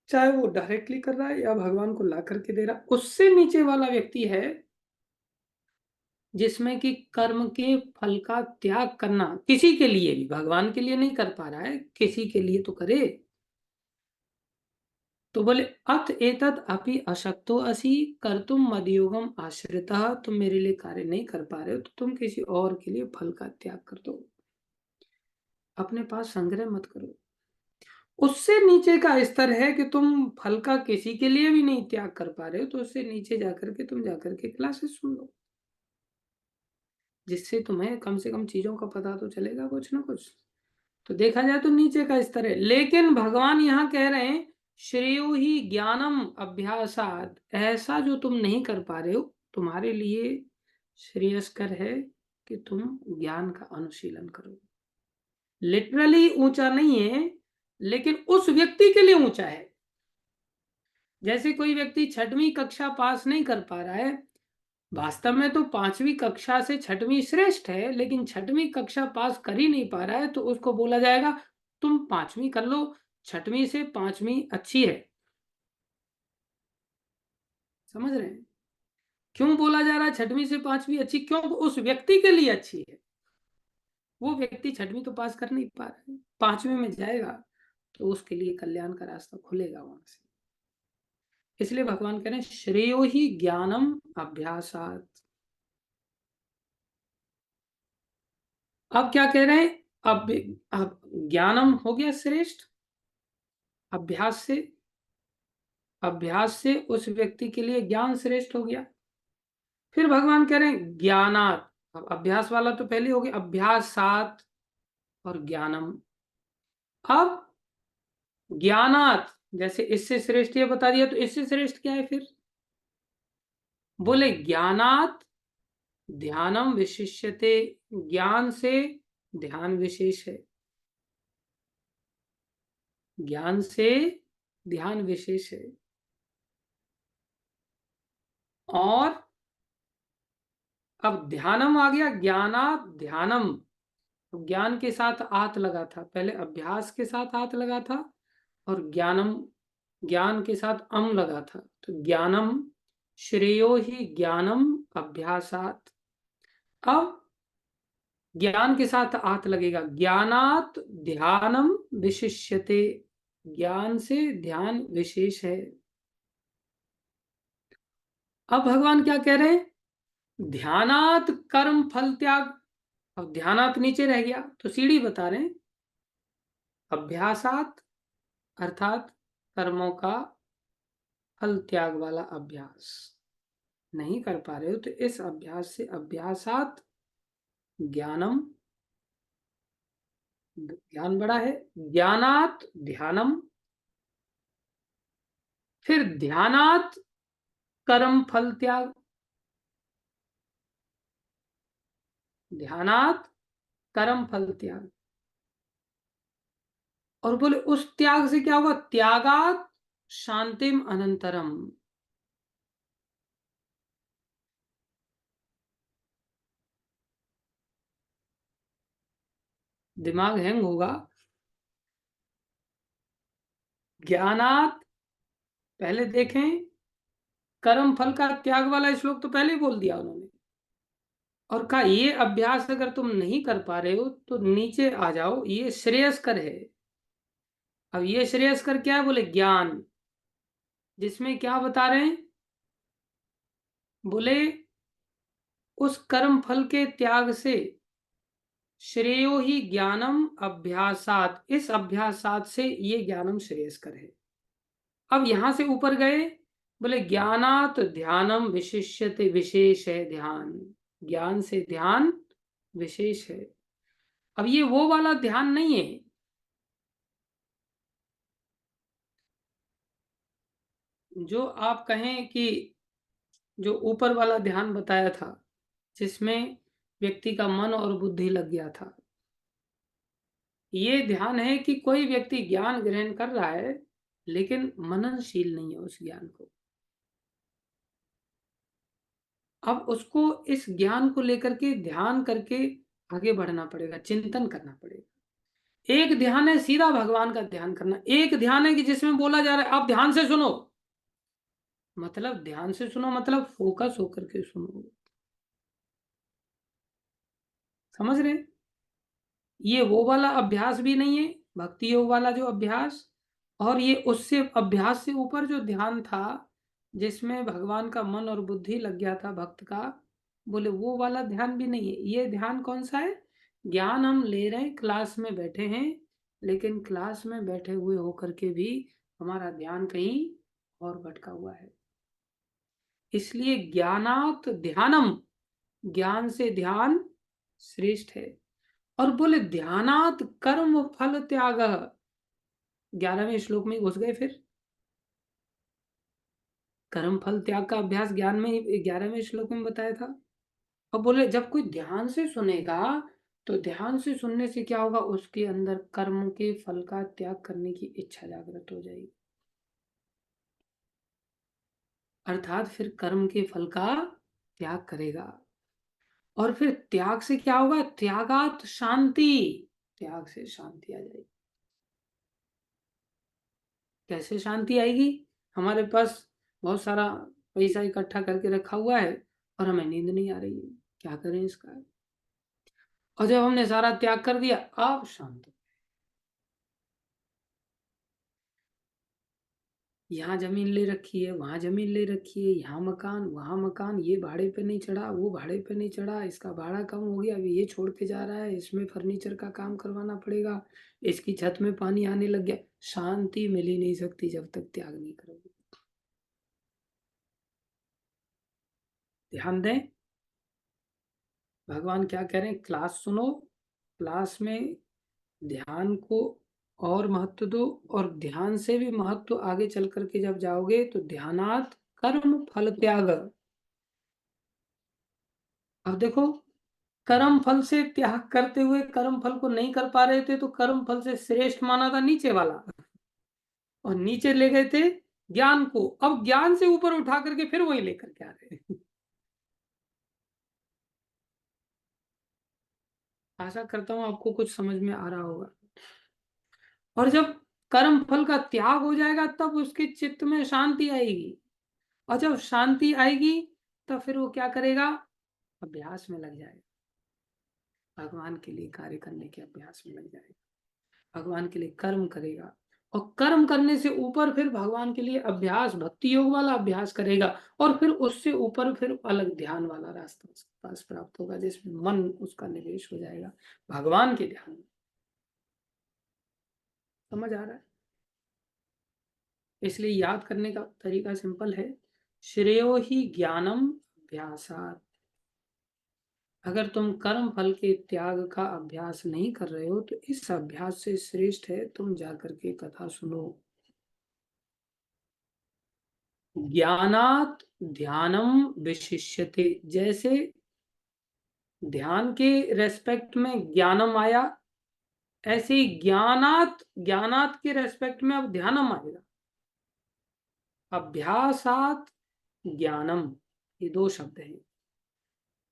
चाहे वो डायरेक्टली कर रहा है या भगवान को ला करके दे रहा है, उससे नीचे वाला व्यक्ति है जिसमें कि कर्म के फल का त्याग करना, किसी के लिए भी, भगवान के लिए नहीं कर पा रहा है, किसी के लिए तो करे। तो बोले अत एतद अपि अशक्तो असि कर्तुम मदयोगम आश्रितः, तुम मेरे लिए कार्य नहीं कर पा रहे हो तो तुम किसी और के लिए फल का त्याग कर दो, अपने पास संग्रह मत करो। उससे नीचे का स्तर है कि तुम फल का किसी के लिए भी नहीं त्याग कर पा रहे हो, तो उससे नीचे जाकर के तुम जाकर के क्लासेस सुन लो, जिससे तुम्हें कम से कम चीजों का पता तो चलेगा कुछ ना कुछ। तो देखा जाए तो नीचे का स्तर है, लेकिन भगवान यहाँ कह रहे हैं श्रेयो ही ज्ञानम अभ्यासात, ऐसा जो तुम नहीं कर पा रहे हो तुम्हारे लिए श्रेयस्कर है कि तुम ज्ञान का अनुशीलन करो। लिटरली ऊंचा नहीं है, लेकिन उस व्यक्ति के लिए ऊंचा है। जैसे कोई व्यक्ति 6वीं कक्षा पास नहीं कर पा रहा है, वास्तव में तो 5वीं कक्षा से 6वीं श्रेष्ठ है, लेकिन 6वीं कक्षा पास कर ही नहीं पा रहा है, तो उसको बोला जाएगा तुम 5वीं कर लो, 6वीं से 5वीं अच्छी है। समझ रहे हैं क्यों बोला जा रहा है 6वीं से 5वीं अच्छी? क्यों? उस व्यक्ति के लिए अच्छी है। वो व्यक्ति 6वीं तो पास कर नहीं पा रहा है, 5वीं में जाएगा तो उसके लिए कल्याण का रास्ता खुलेगा वहां से। इसलिए भगवान कह रहे हैं श्रेयो ही ज्ञानम अभ्यासात। अब क्या कह रहे हैं? अब ज्ञानम हो गया श्रेष्ठ, अभ्यास से उस व्यक्ति के लिए ज्ञान श्रेष्ठ हो गया। फिर भगवान कह रहे हैं ज्ञानात, अब अभ्यास वाला तो पहले हो गया, अभ्यासात और ज्ञानम। अब ज्ञानात, जैसे इससे श्रेष्ठ ये बता दिया, तो इससे श्रेष्ठ क्या है फिर? बोले ज्ञानात ध्यानम विशिष्यते, ज्ञान से ध्यान विशेष है, ज्ञान से ध्यान विशेष है। और अब ध्यानम आ गया, ज्ञानात ध्यानम, ज्ञान के साथ आत लगा था, पहले अभ्यास के साथ आत लगा था, और ज्ञानम, ज्ञान के साथ अम लगा था, तो ज्ञानम श्रेयो ही ज्ञानम अभ्यासात। अब ज्ञान के साथ आत लगेगा, ज्ञानात ध्यानम विशिष्यते, ज्ञान से ध्यान विशेष है। अब भगवान क्या कह रहे हैं? ध्यानात कर्म फल त्याग। अब ध्यानात नीचे रह गया, तो सीढ़ी बता रहे हैं अभ्यासात, अर्थात कर्मों का फल त्याग वाला अभ्यास नहीं कर पा रहे हो, तो इस अभ्यास से, अभ्यासात ज्ञानम, ज्ञान बड़ा है, ज्ञानात ध्यानम, फिर ध्यानात कर्म फल त्याग, ध्यानात कर्म फल त्याग। और बोले उस त्याग से क्या होगा? त्यागात शांतिम अनंतरम। दिमाग हैंग होगा। ज्ञानात, पहले देखें, कर्म फल का त्याग वाला श्लोक तो पहले ही बोल दिया उन्होंने, और कहा ये अभ्यास अगर तुम नहीं कर पा रहे हो तो नीचे आ जाओ, ये श्रेयस्कर है। अब ये श्रेयस्कर क्या है? बोले ज्ञान, जिसमें क्या बता रहे हैं? बोले उस कर्म फल के त्याग से श्रेयो ही ज्ञानम अभ्यासात, इस अभ्यासात से ये ज्ञानम श्रेयस्कर है। अब यहां से ऊपर गए, बोले ज्ञानात ध्यानम विशिष्यते, विशेष है ध्यान, ज्ञान से ध्यान विशेष है। अब ये वो वाला ध्यान नहीं है जो आप कहें कि जो ऊपर वाला ध्यान बताया था, जिसमें व्यक्ति का मन और बुद्धि लग गया था, ये ध्यान है कि कोई व्यक्ति ज्ञान ग्रहण कर रहा है लेकिन मननशील नहीं है उस ज्ञान को। अब उसको इस ज्ञान को लेकर के ध्यान करके आगे बढ़ना पड़ेगा, चिंतन करना पड़ेगा। एक ध्यान है सीधा भगवान का ध्यान करना, एक ध्यान है कि जिसमें बोला जा रहा है आप ध्यान से सुनो, मतलब ध्यान से सुनो मतलब फोकस होकर के सुनो। समझ रहे हैं? ये वो वाला अभ्यास भी नहीं है भक्ति योग वाला जो अभ्यास, और ये उससे अभ्यास से ऊपर जो ध्यान था जिसमें भगवान का मन और बुद्धि लग गया था भक्त का, बोले वो वाला ध्यान भी नहीं है। ये ध्यान कौन सा है? ज्ञान हम ले रहे हैं, क्लास में बैठे हैं, लेकिन क्लास में बैठे हुए होकर के भी हमारा ध्यान कहीं और भटका हुआ है। इसलिए ज्ञानात ध्यानम, ज्ञान से ध्यान श्रेष्ठ है। और बोले ध्यानात कर्म फल त्याग, 11वें श्लोक में घुस गए फिर। कर्म फल त्याग का अभ्यास ज्ञान में 11वें श्लोक में बताया था। अब बोले जब कोई ध्यान से सुनेगा तो ध्यान से सुनने से क्या होगा, उसके अंदर कर्म के फल का त्याग करने की इच्छा जागृत हो जाएगी, अर्थात फिर कर्म के फल का त्याग करेगा। और फिर त्याग से क्या होगा? त्यागात शांति, त्याग से शांति आ जाएगी। कैसे शांति आएगी? हमारे पास बहुत सारा पैसा इकट्ठा करके रखा हुआ है और हमें नींद नहीं आ रही है, क्या करें इसका? और जब हमने सारा त्याग कर दिया अब शांत हो। यहाँ जमीन ले रखी है, वहां जमीन ले रखी है, यहाँ मकान वहां मकान, ये भाड़े पे नहीं चढ़ा, वो भाड़े पे नहीं चढ़ा, इसका भाड़ा कम हो गया, अभी ये छोड़ के जा रहा है, इसमें फर्नीचर का काम करवाना पड़ेगा, इसकी छत में पानी आने लग गया। शांति मिल ही नहीं सकती जब तक त्याग नहीं करोगे। ध्यान दें, भगवान क्या कह रहे हैं? क्लास सुनो, क्लास में ध्यान को और महत्व दो, और ध्यान से भी महत्व आगे चल करके जब जाओगे तो ध्यानात कर्म फल त्याग। अब देखो, कर्म फल से त्याग करते हुए कर्म फल को नहीं कर पा रहे थे तो कर्म फल से श्रेष्ठ माना था नीचे वाला, और नीचे ले गए थे ज्ञान को, अब ज्ञान से ऊपर उठा करके फिर वही लेकर के आ रहे हैं। आशा करता हूं आपको कुछ समझ में आ रहा होगा। और जब कर्म फल का त्याग हो जाएगा तब उसके चित्त में शांति आएगी, और जब शांति आएगी तब फिर वो क्या करेगा? अभ्यास में लग जाएगा, भगवान के लिए कार्य करने के अभ्यास में लग जाएगा, भगवान के लिए कर्म करेगा, और कर्म करने से ऊपर फिर भगवान के लिए अभ्यास, भक्ति योग वाला अभ्यास करेगा, और फिर उससे ऊपर फिर अलग ध्यान वाला रास्ता उसके पास प्राप्त होगा जिसमें मन उसका निवेश हो जाएगा भगवान के ध्यान में। समझ आ रहा है? इसलिए याद करने का तरीका सिंपल है, श्रेयो ही ज्ञानम अभ्यासात। अगर तुम कर्म फल के त्याग का अभ्यास नहीं कर रहे हो तो इस अभ्यास से श्रेष्ठ है तुम जाकर के कथा सुनो। ज्ञानात ध्यानम विशिष्यते, जैसे ध्यान के रेस्पेक्ट में ज्ञानम आया, ऐसे ही ज्ञानात, ज्ञानात के रेस्पेक्ट में अब ध्यानम आएगा। अभ्यासात ज्ञानम, ये दो शब्द हैं।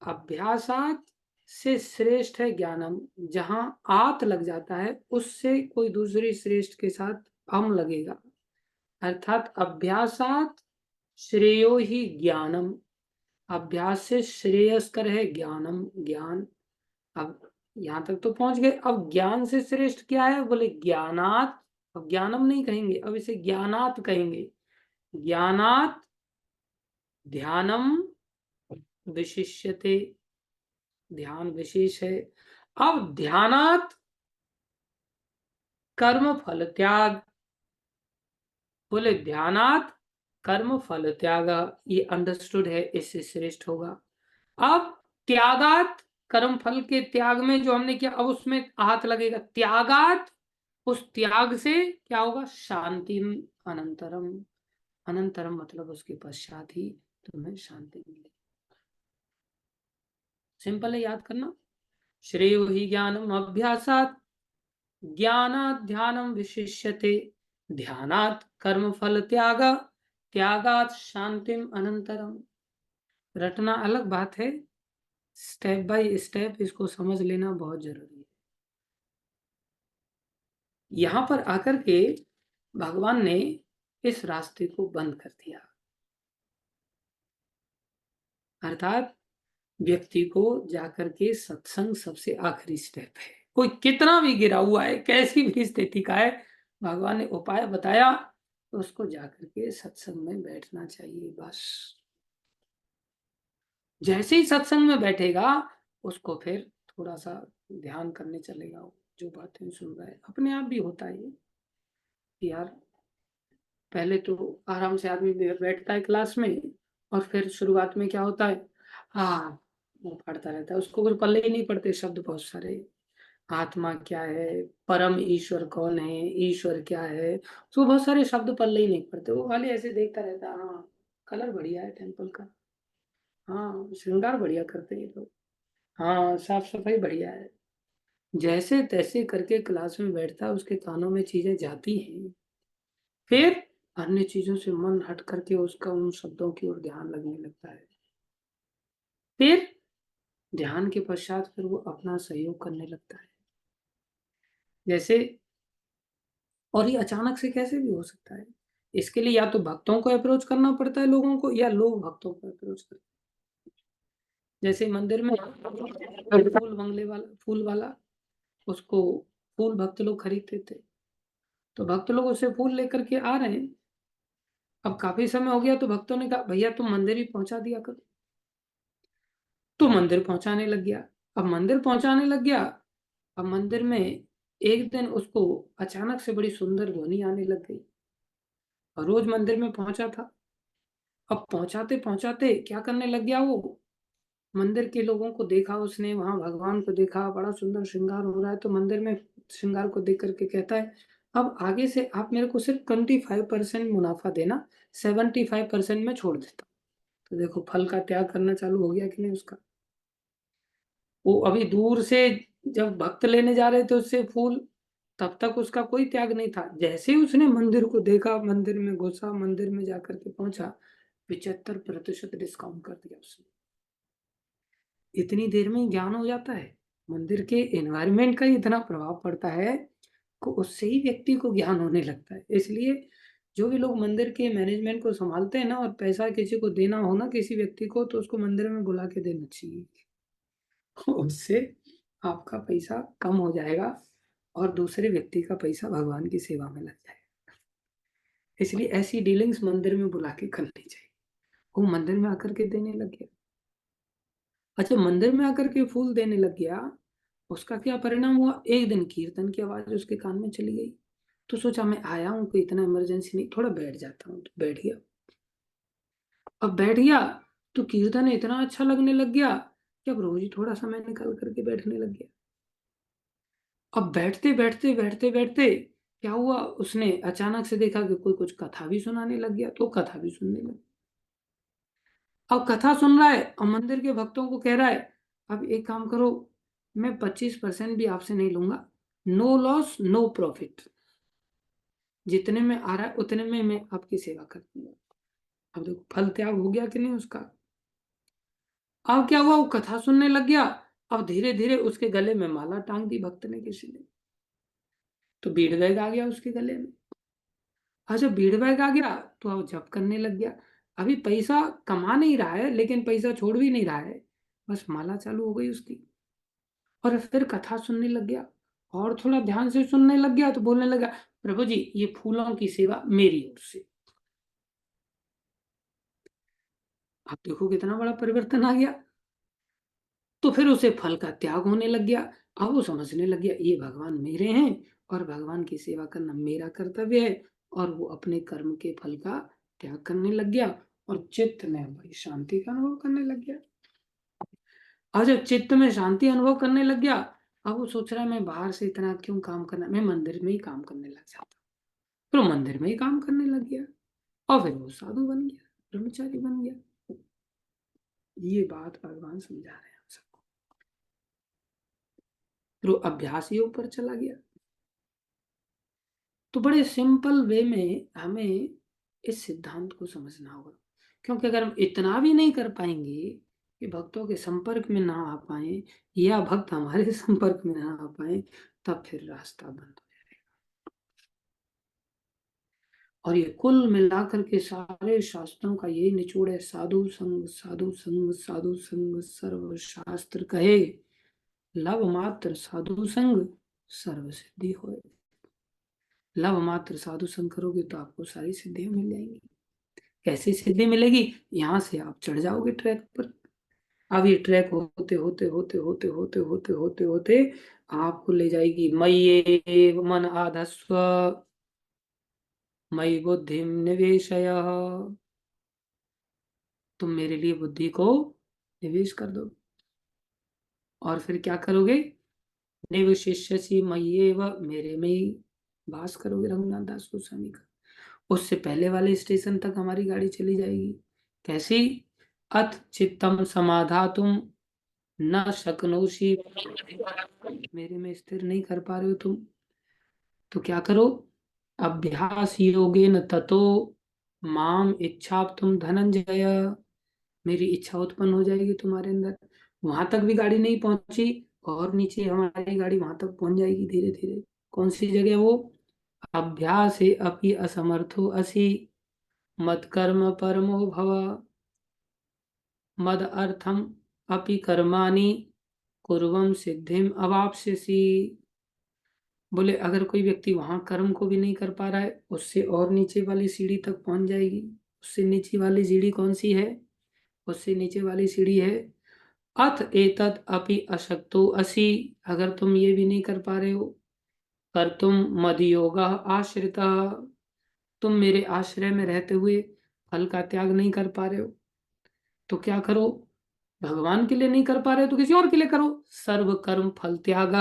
अभ्यासात से श्रेष्ठ है ज्ञानम, जहां आत लग जाता है उससे कोई दूसरी श्रेष्ठ के साथ अम लगेगा, अर्थात अभ्यासात श्रेयो ही ज्ञानम, अभ्यास से श्रेयस्कर है ज्ञानम, ज्ञान। अब यहां तक तो पहुंच गए, अब ज्ञान से श्रेष्ठ क्या है? बोले ज्ञानात। अब ज्ञानम नहीं कहेंगे, अब इसे ज्ञानात कहेंगे। ज्ञानात ध्यानम विशिष्यते, ध्यान विशेष है। अब ध्यानात कर्म फल त्याग, बोले ध्यानात कर्म फल त्याग, ये अंडरस्टूड है, इससे श्रेष्ठ होगा। अब त्यागात, कर्म फल के त्याग में जो हमने किया अब उसमें हाथ लगेगा, त्यागात, उस त्याग से क्या होगा? शांति अनंतरम, अनंतरम मतलब उसके पश्चात ही तुम्हें शांति मिलेगी। सिंपल है, याद करना। श्रेयो हि ज्ञानम अभ्यासात ज्ञानात् ध्यानम विशिष्यते ध्यानात् कर्म फल त्याग त्यागात् शांतिम अनंतरम। रटना अलग बात है, स्टेप बाय स्टेप इसको समझ लेना बहुत जरूरी है। यहां पर आकर के भगवान ने इस रास्ते को बंद कर दिया, अर्थात व्यक्ति को जाकर के सत्संग सबसे आखिरी स्टेप है। कोई कितना भी गिरा हुआ है, कैसी भी स्थिति का है, भगवान ने उपाय बताया तो उसको जाकर के सत्संग में बैठना चाहिए। बस जैसे ही सत्संग में बैठेगा उसको फिर थोड़ा सा ध्यान करने चलेगा, जो बातें सुन रहा है अपने आप भी होता है कि यार पहले तो आराम से आदमी बैठता है क्लास में, और फिर शुरुआत में क्या होता है, हाँ वो पढ़ता रहता है, उसको कुछ पल्ले ही नहीं पड़ते शब्द बहुत सारे। आत्मा क्या है, परम ईश्वर कौन है, ईश्वर क्या है, तो बहुत सारे शब्द पल्ले ही नहीं पड़ते, वो खाली ऐसे देखता रहता है। हाँ कलर बढ़िया है टेम्पल का, हाँ श्रृंगार बढ़िया करते हैं लोग, हाँ साफ सफाई बढ़िया है। जैसे तैसे करके क्लास में बैठता है, उसके कानों में चीजें जाती हैं, फिर अन्य चीजों से मन हट करके उसका उन शब्दों की ओर ध्यान लगने लगता है। फिर ध्यान के पश्चात फिर वो अपना सहयोग करने लगता है। जैसे, और ये अचानक से कैसे भी हो सकता है, इसके लिए या तो भक्तों को अप्रोच करना पड़ता है लोगों को, या लोग भक्तों को अप्रोच करते हैं। जैसे मंदिर में फूल वाला, उसको फूल भक्त लोग खरीदते थे, तो भक्त लोग उससे फूल लेकर के आ रहे हैं। अब काफी समय हो गया तो भक्तों ने कहा भैया तुम मंदिर ही पहुंचा दिया करो, तो मंदिर पहुंचाने लग गया। अब मंदिर पहुंचाने लग गया, अब मंदिर में एक दिन उसको अचानक से बड़ी सुंदर ध्वनि आने लग गई, और रोज मंदिर में पहुंचा था। अब पहुंचाते पहुंचाते क्या करने लग गया, वो मंदिर के लोगों को देखा उसने, वहां भगवान को देखा, बड़ा सुंदर श्रृंगार हो रहा है, तो मंदिर में श्रृंगार को देख करके कहता है अब आगे से आप मेरे को सिर्फ 25% मुनाफा देना, 75% में छोड़ देता। तो देखो फल का त्याग करना चालू हो गया कि नहीं उसका। वो अभी दूर से जब भक्त लेने जा रहे थे उससे फूल, तब तक उसका कोई त्याग नहीं था। जैसे ही उसने मंदिर को देखा, मंदिर में घुसा, मंदिर में जाकर के पहुंचा, 75% डिस्काउंट कर दिया उसने। इतनी देर में ही ज्ञान हो जाता है, मंदिर के एनवायरनमेंट का ही इतना प्रभाव पड़ता है कि उससे ही व्यक्ति को ज्ञान होने लगता है। इसलिए जो भी लोग मंदिर के मैनेजमेंट को संभालते हैं ना, और पैसा किसी को देना हो ना, किसी व्यक्ति को, तो उसको मंदिर में बुला के देना चाहिए। उससे आपका पैसा कम हो जाएगा और दूसरे व्यक्ति का पैसा भगवान की सेवा में लग जाएगा। इसलिए ऐसी डीलिंग्स मंदिर में बुला के करनी चाहिए। वो मंदिर में आकर के देने लग गया। अच्छा, मंदिर में आकर के फूल देने लग गया, उसका क्या परिणाम हुआ, एक दिन कीर्तन की आवाज उसके कान में चली गई, तो सोचा मैं आया हूं, कोई इतना इमरजेंसी नहीं, थोड़ा बैठ जाता हूँ, तो बैठ गया। अब बैठ गया तो कीर्तन इतना अच्छा लगने लग गया कि अब रोज ही थोड़ा समय निकाल करके बैठने लग गया। अब बैठते बैठते बैठते बैठते क्या हुआ, उसने अचानक से देखा कि कोई कुछ कथा भी सुनाने लग गया, तो कथा भी सुनने लगा। अब कथा सुन रहा है और मंदिर के भक्तों को कह रहा है अब एक काम करो, मैं 25% भी आपसे नहीं लूंगा, नो लॉस नो प्रॉफिट, जितने में आ रहा है उतने में मैं आपकी सेवा कर दूंगा। अब देखो फल त्याग हो गया कि नहीं उसका। अब क्या हुआ, वो कथा सुनने लग गया। अब धीरे धीरे उसके गले में माला टांग दी भक्त ने किसी ने, तो बीड़ बैग आ गया उसके गले में। और जब बीड़ बैग आ गया तो अब जप करने लग गया। अभी पैसा कमा नहीं रहा है लेकिन पैसा छोड़ भी नहीं रहा है, बस माला चालू हो गई उसकी। और फिर कथा सुनने लग गया, और थोड़ा ध्यान से सुनने लग गया, तो बोलने लगा प्रभु जी ये फूलों की सेवा मेरी ओर से। आप देखो कितना बड़ा परिवर्तन आ गया। तो फिर उसे फल का त्याग होने लग गया। अब वो समझने लग गया ये भगवान मेरे हैं, और भगवान की सेवा करना मेरा कर्तव्य है, और वो अपने कर्म के फल का त्याग करने लग गया, और चित्त में बड़ी शांति का अनुभव करने लग गया। और जब चित्त में शांति अनुभव करने लग गया, अब वो सोच रहा है मैं बाहर से इतना क्यों काम करना, मैं मंदिर में ही काम करने लग जाता। फिर वो मंदिर में ही काम करने लग गया। और फिर वो साधु बन गया, ब्रह्मचारी बन गया। ये बात भगवान समझा रहे हैं हम सबको। फिर वो अभ्यास योग पर चला गया। तो बड़े सिंपल वे में हमें इस सिद्धांत को समझना होगा, क्योंकि अगर हम इतना भी नहीं कर पाएंगे कि भक्तों के संपर्क में ना आ पाए या भक्त हमारे संपर्क में ना आ पाए, तब फिर रास्ता बंद हो जाएगा। और ये कुल मिलाकर के सारे शास्त्रों का यही निचोड़ है, साधु संग साधु संग साधु संग सर्व शास्त्र कहे, लव मात्र साधु संग सर्व सिद्धि होए। लव मात्र साधु संग करोगे तो आपको सारी सिद्धियां मिल जाएंगी। कैसी सिद्धि मिलेगी? यहाँ से आप चढ़ जाओगे ट्रैक पर। अब ये ट्रैक होते होते होते होते होते होते होते होते आपको ले जाएगी मय्ये मन आधस्व मयि बुद्धिम निवेशय। तुम मेरे लिए बुद्धि को निवेश कर दो, और फिर क्या करोगे? निवशिष्यसि मय्येव, मेरे में ही वास करोगे। रघुनाथ दास गोस्वामी का। उससे पहले वाले स्टेशन तक हमारी गाड़ी चली जाएगी। कैसी? अथ चित्तम समाधातुम न शक्नोषि, मेरे में स्थिर नहीं कर पा रहे हो तुम, तो क्या करो? अभ्यास योगेन ततो माम इच्छा तुम धनंजय, मेरी इच्छा उत्पन्न हो जाएगी तुम्हारे अंदर। वहां तक भी गाड़ी नहीं पहुंची, और नीचे हमारी गाड़ी वहां तक पहुंच जाएगी धीरे धीरे। कौन सी जगह वो? अभ्यास अपि असमर्थो असि मत कर्म परमो भव मद अर्थम अपि कर्माणि कुर्वम सिद्धिम अवाप्स्यसि। बोले अगर कोई व्यक्ति वहां कर्म को भी नहीं कर पा रहा है, उससे और नीचे वाली सीढ़ी तक पहुंच जाएगी। उससे नीचे वाली सीढ़ी कौन सी है? उससे नीचे वाली सीढ़ी है अथ एतत् अपि अशक्तो असि, अगर तुम ये भी नहीं कर पा रहे हो, कर तुम मद योग आश्रित, तुम मेरे आश्रय में रहते हुए फल का त्याग नहीं कर पा रहे हो, तो क्या करो? भगवान के लिए नहीं कर पा रहे हो तो किसी और के लिए करो। सर्व कर्म फल त्याग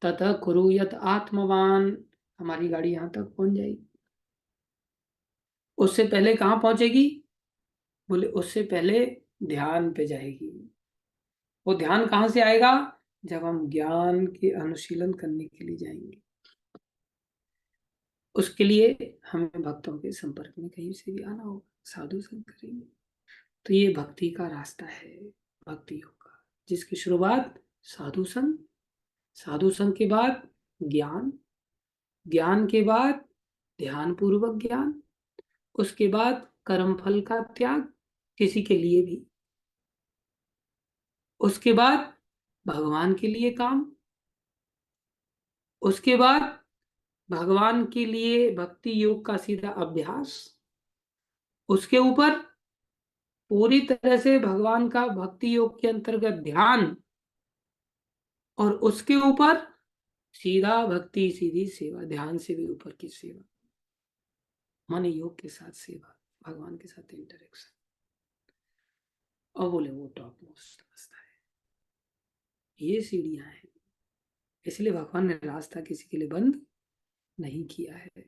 ततः कुरु यत आत्मवान, हमारी गाड़ी यहां तक पहुंच जाएगी। उससे पहले कहां पहुंचेगी? बोले उससे पहले ध्यान पे जाएगी। वो ध्यान कहां से आएगा? जब हम ज्ञान के अनुशीलन करने के लिए जाएंगे। उसके लिए हमें भक्तों के संपर्क में कहीं से भी आना होगा, साधु संग करेंगे। तो ये भक्ति का रास्ता है, भक्ति योग का, जिसकी शुरुआत साधु संग, साधु संग के बाद ज्ञान, ज्ञान के बाद ध्यान पूर्वक ज्ञान, उसके बाद कर्म फल का त्याग किसी के लिए भी, उसके बाद भगवान के लिए काम, उसके बाद भगवान के लिए भक्ति योग का सीधा अभ्यास, उसके ऊपर पूरी तरह से भगवान का भक्ति योग के अंतर्गत ध्यान, और उसके ऊपर सीधा भक्ति, सीधी सेवा, ध्यान से भी ऊपर की सेवा, मन योग के साथ सेवा, भगवान के साथ इंटरेक्शन। और बोले वो टॉप मोस्ट रास्ता है, ये सीढ़ियां हैं। इसलिए भगवान ने रास्ता किसी के लिए बंद नहीं किया है।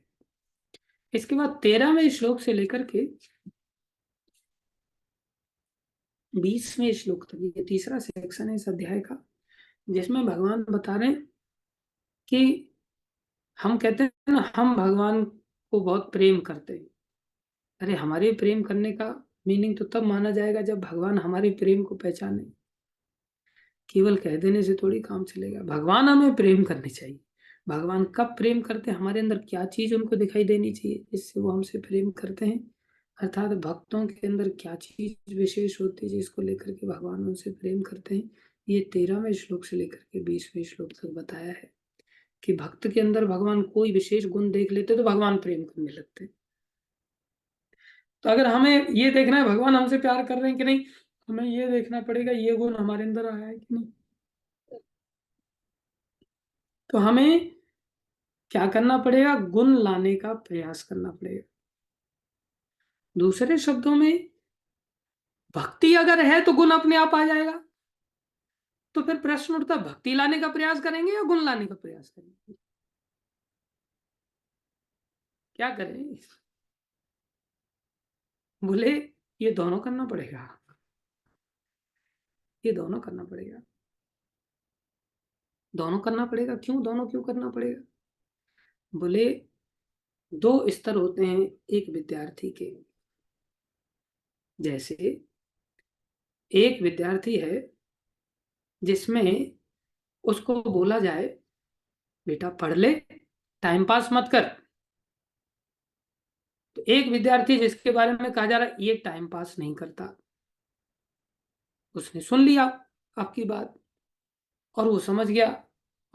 इसके बाद 13वें श्लोक से लेकर के 20वें श्लोक तक, ये तीसरा सेक्शन है इस अध्याय का, जिसमें भगवान बता रहे हैं कि हम कहते हैं ना, हम भगवान को बहुत प्रेम करते हैं। अरे हमारे प्रेम करने का मीनिंग तो तब माना जाएगा जब भगवान हमारे प्रेम को पहचाने। केवल कह देने से थोड़ी काम चलेगा। भगवान हमें प्रेम करने चाहिए। भगवान कब प्रेम करते हैं? हमारे अंदर क्या चीज उनको दिखाई देनी चाहिए जिससे वो हमसे प्रेम करते हैं? अर्थात भक्तों के अंदर क्या चीज विशेष होती है जिसको लेकर के भगवान उनसे प्रेम करते हैं। ये 13वें श्लोक से लेकर के 20वें श्लोक तक बताया है कि भक्त के अंदर भगवान कोई विशेष गुण देख लेते तो भगवान प्रेम करने लगते। तो अगर हमें ये देखना है भगवान हमसे प्यार कर रहे हैं कि नहीं, हमें ये देखना पड़ेगा ये गुण हमारे अंदर आया है कि नहीं। तो हमें क्या करना पड़ेगा? गुण लाने का प्रयास करना पड़ेगा। दूसरे शब्दों में, भक्ति अगर है तो गुण अपने आप आ जाएगा। तो फिर प्रश्न उठता, भक्ति लाने का प्रयास करेंगे या गुण लाने का प्रयास करेंगे? क्या करें? बोले ये दोनों करना पड़ेगा, ये दोनों करना पड़ेगा। दोनों करना पड़ेगा क्यों, दोनों क्यों करना पड़ेगा? बोले दो स्तर होते हैं एक विद्यार्थी के। जैसे एक विद्यार्थी है जिसमें उसको बोला जाए बेटा पढ़ ले, टाइम पास मत कर। तो एक विद्यार्थी जिसके बारे में कहा जा रहा है ये टाइम पास नहीं करता, उसने सुन लिया आपकी बात और वो समझ गया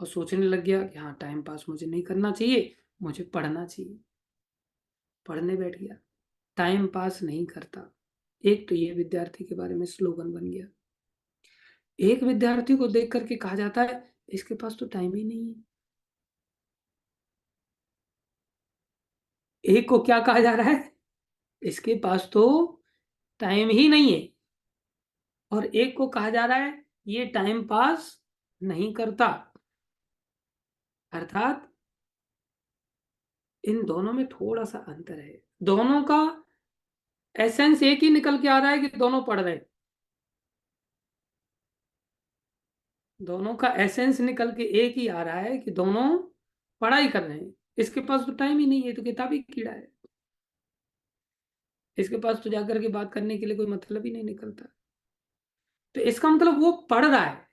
और सोचने लग गया कि हाँ टाइम पास मुझे नहीं करना चाहिए, मुझे पढ़ना चाहिए। पढ़ने बैठ गया, टाइम पास नहीं करता। एक तो ये विद्यार्थी के बारे में स्लोगन बन गया। एक विद्यार्थी को देख करके कहा जाता है इसके पास तो टाइम ही नहीं है। एक को क्या कहा जा रहा है, इसके पास तो टाइम ही नहीं है। और एक को कहा जा रहा है ये टाइम पास नहीं करता। अर्थात इन दोनों में थोड़ा सा अंतर है। दोनों का एसेंस एक ही निकल के आ रहा है कि दोनों पढ़ रहे हैं। दोनों का एसेंस निकल के एक ही आ रहा है कि दोनों पढ़ाई कर रहे हैं। इसके पास तो टाइम ही नहीं है, तो किताबी कीड़ा है। इसके पास तो जाकर के बात करने के लिए कोई मतलब ही नहीं निकलता। तो इसका मतलब वो पढ़ रहा है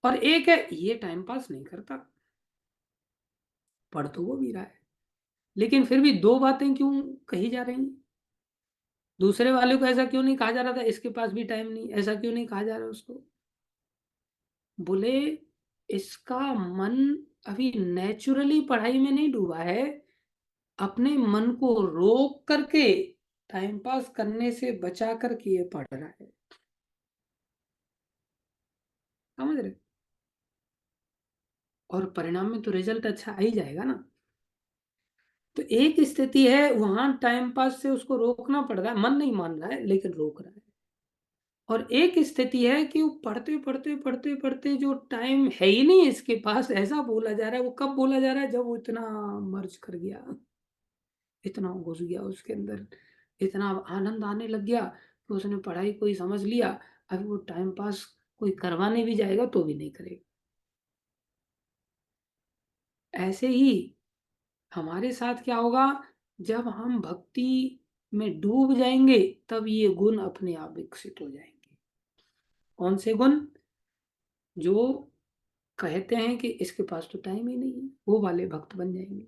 और एक है ये टाइम पास नहीं करता। पढ़ तो वो भी रहा है, लेकिन फिर भी दो बातें क्यों कही जा रही हैं? दूसरे वाले को ऐसा क्यों नहीं कहा जा रहा था इसके पास भी टाइम नहीं, ऐसा क्यों नहीं कहा जा रहा उसको? बोले इसका मन अभी नेचुरली पढ़ाई में नहीं डूबा है, अपने मन को रोक करके टाइम पास करने से बचा करके ये पढ़ रहा है। समझ रहे? और परिणाम में तो रिजल्ट अच्छा आ ही जाएगा ना। तो एक स्थिति है वहां टाइम पास से उसको रोकना पड़ रहा है, मन नहीं मान रहा है लेकिन रोक रहा है। और एक स्थिति है कि वो पढ़ते पढ़ते पढ़ते पढ़ते जो टाइम है ही नहीं इसके पास, ऐसा बोला जा रहा है। वो कब बोला जा रहा है, जब वो इतना मर्ज कर गया, इतना घुस गया उसके अंदर, इतना आनंद आने लग गया कि उसने पढ़ाई कोई समझ लिया। अभी वो टाइम पास कोई करवाने भी जाएगा तो भी नहीं करेगा। ऐसे ही हमारे साथ क्या होगा, जब हम भक्ति में डूब जाएंगे तब ये गुण अपने आप विकसित हो जाएंगे। कौन से गुण? जो कहते हैं कि इसके पास तो टाइम ही नहीं है, वो वाले भक्त बन जाएंगे।